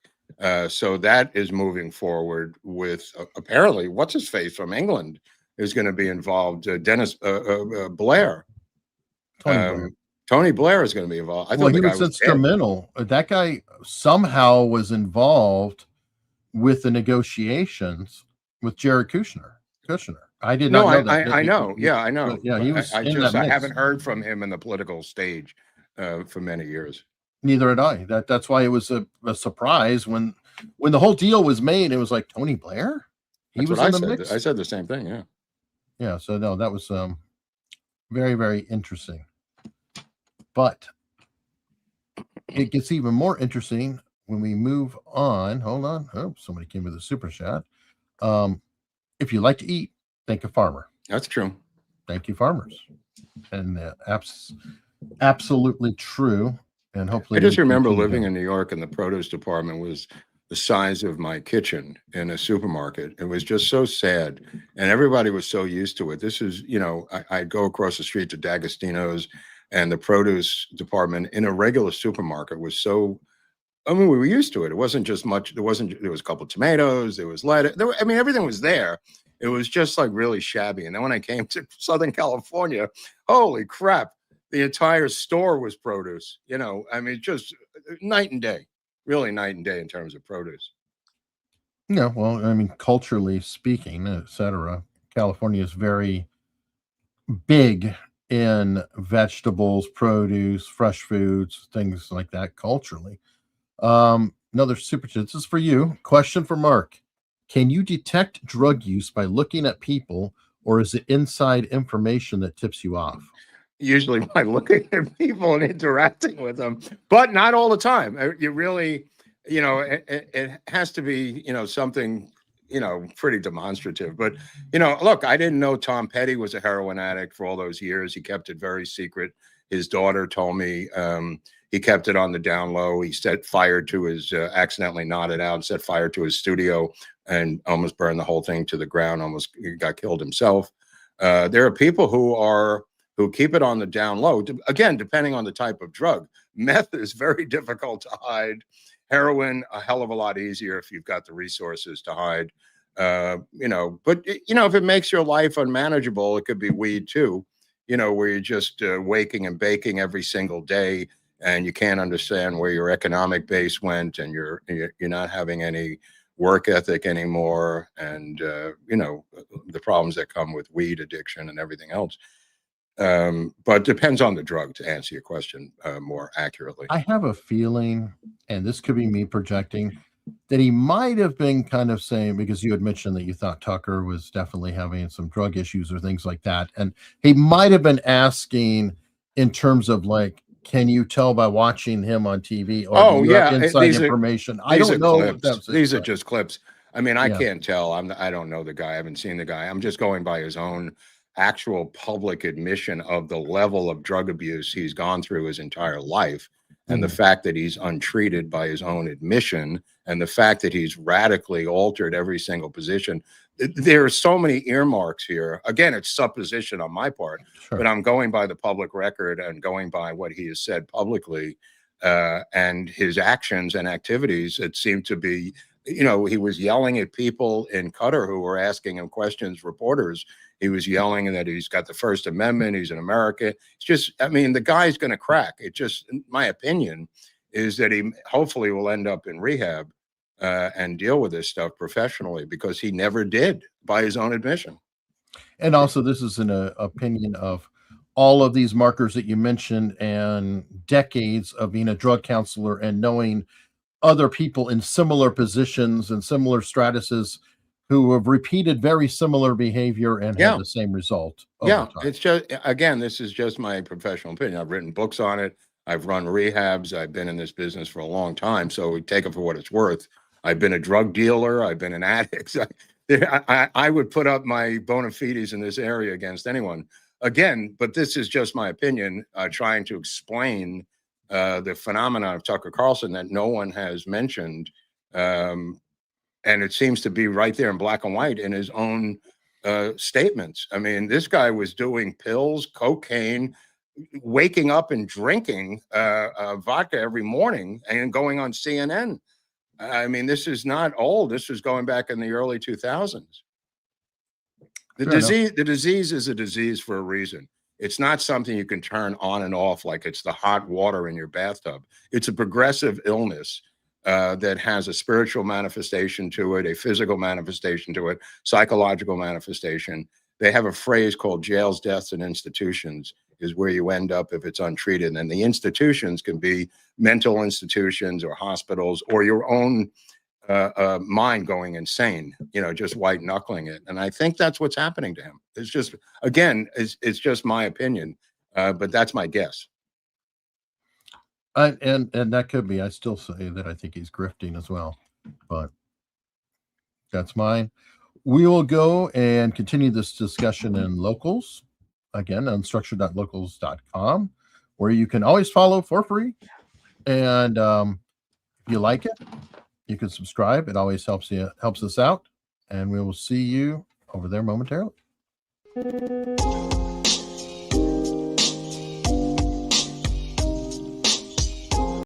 S6: So that is moving forward with apparently what's his face from England is going to be involved. Dennis Blair. Tony Blair is going to be involved. I thought
S5: he was instrumental. That guy somehow was involved with the negotiations with Jared Kushner. I did not know that.
S6: I know. Yeah, I know.
S5: Yeah, he was.
S6: I haven't heard from him in the political stage for many years.
S5: Neither had I. That's why it was a surprise when the whole deal was made. It was like Tony Blair.
S6: He was in the mix. I said the same thing. Yeah.
S5: Yeah. So no, that was very, very interesting. But it gets even more interesting when we move on. Hold on. Oh, somebody came with a super chat. If you like to eat, thank a farmer.
S6: That's true.
S5: Thank you, farmers. And absolutely true. And hopefully,
S6: I just remember living in New York, and the produce department was the size of my kitchen in a supermarket. It was just so sad, and everybody was so used to it. This is, I'd go across the street to D'Agostino's, and the produce department in a regular supermarket was so. I mean, we were used to it. It wasn't just much. There was a couple of tomatoes. There was lettuce. Everything was there. It was just like really shabby. And then when I came to Southern California, holy crap. The entire store was produce, just night and day, really night and day in terms of produce.
S5: Yeah, well, I mean, culturally speaking, etc., California is very big in vegetables, produce, fresh foods, things like that culturally. Another super chat. This is for you. Question for Mark. Can you detect drug use by looking at people, or is it inside information that tips you off?
S6: Usually by looking at people and interacting with them, but not all the time. You really, it has to be, something, pretty demonstrative. But, look, I didn't know Tom Petty was a heroin addict for all those years. He kept it very secret. His daughter told me he kept it on the down low. He set fire to his, accidentally nodded out, set fire to his studio and almost burned the whole thing to the ground, almost got killed himself. There are people who keep it on the down low. Again, depending on the type of drug. Meth is very difficult to hide. Heroin, a hell of a lot easier if you've got the resources to hide. You know, but you know, if it makes your life unmanageable, it could be weed too. You know, where you're just waking and baking every single day, and you can't understand where your economic base went, and you're not having any work ethic anymore, and you know, the problems that come with weed addiction and everything else. But depends on the drug, to answer your question more accurately.
S5: I have a feeling, and this could be me projecting, that he might have been kind of saying, because you had mentioned that you thought Tucker was definitely having some drug issues or things like that. And he might have been asking in terms of like, can you tell by watching him on TV? Or inside information? I don't know.
S6: These are just clips. I mean, I can't tell. I don't know the guy. I haven't seen the guy. I'm just going by his own actual public admission of the level of drug abuse he's gone through his entire life. And the fact that he's untreated by his own admission, and the fact that he's radically altered every single position. There are so many earmarks here. Again, it's supposition on my part, but I'm going by the public record and going by what he has said publicly, and his actions and activities. It seemed to be, you know, he was yelling at people in Qatar who were asking him questions, reporters. He was yelling that he's got the First Amendment, he's an American. It's just, I mean, the guy's going to crack. It just, my opinion is that he hopefully will end up in rehab and deal with this stuff professionally, because he never did, by his own admission.
S5: And also, this is an opinion of all of these markers that you mentioned and decades of being a drug counselor and knowing other people in similar positions and similar stratuses who have repeated very similar behavior and had the same result.
S6: It's just, again, this is just my professional opinion. I've written books on it. I've run rehabs. I've been in this business for a long time, so we take it for what it's worth. I've been a drug dealer. I've been an addict. I would put up my bona fides in this area against anyone. Again, but this is just my opinion, trying to explain the phenomenon of Tucker Carlson that no one has mentioned. And it seems to be right there in black and white in his own statements. I mean, this guy was doing pills, cocaine, waking up and drinking vodka every morning and going on CNN. I mean, this is not old. This was going back in the early 2000s. The disease is a disease for a reason. It's not something you can turn on and off like it's the hot water in your bathtub. It's a progressive illness that has a spiritual manifestation to it, a physical manifestation to it, psychological manifestation. They have a phrase called jails, deaths, and institutions is where you end up if it's untreated. And the institutions can be mental institutions or hospitals or your own mind going insane, you know, just white knuckling it. And I think that's what's happening to him. It's just, again, it's just my opinion, but that's my guess.
S5: And that could be. I still say that I think he's grifting as well, but that's mine. We will go and continue this discussion in locals, again, unstructured.locals.com, where you can always follow for free. And if you like it, you can subscribe. It always helps us out. And we will see you over there momentarily.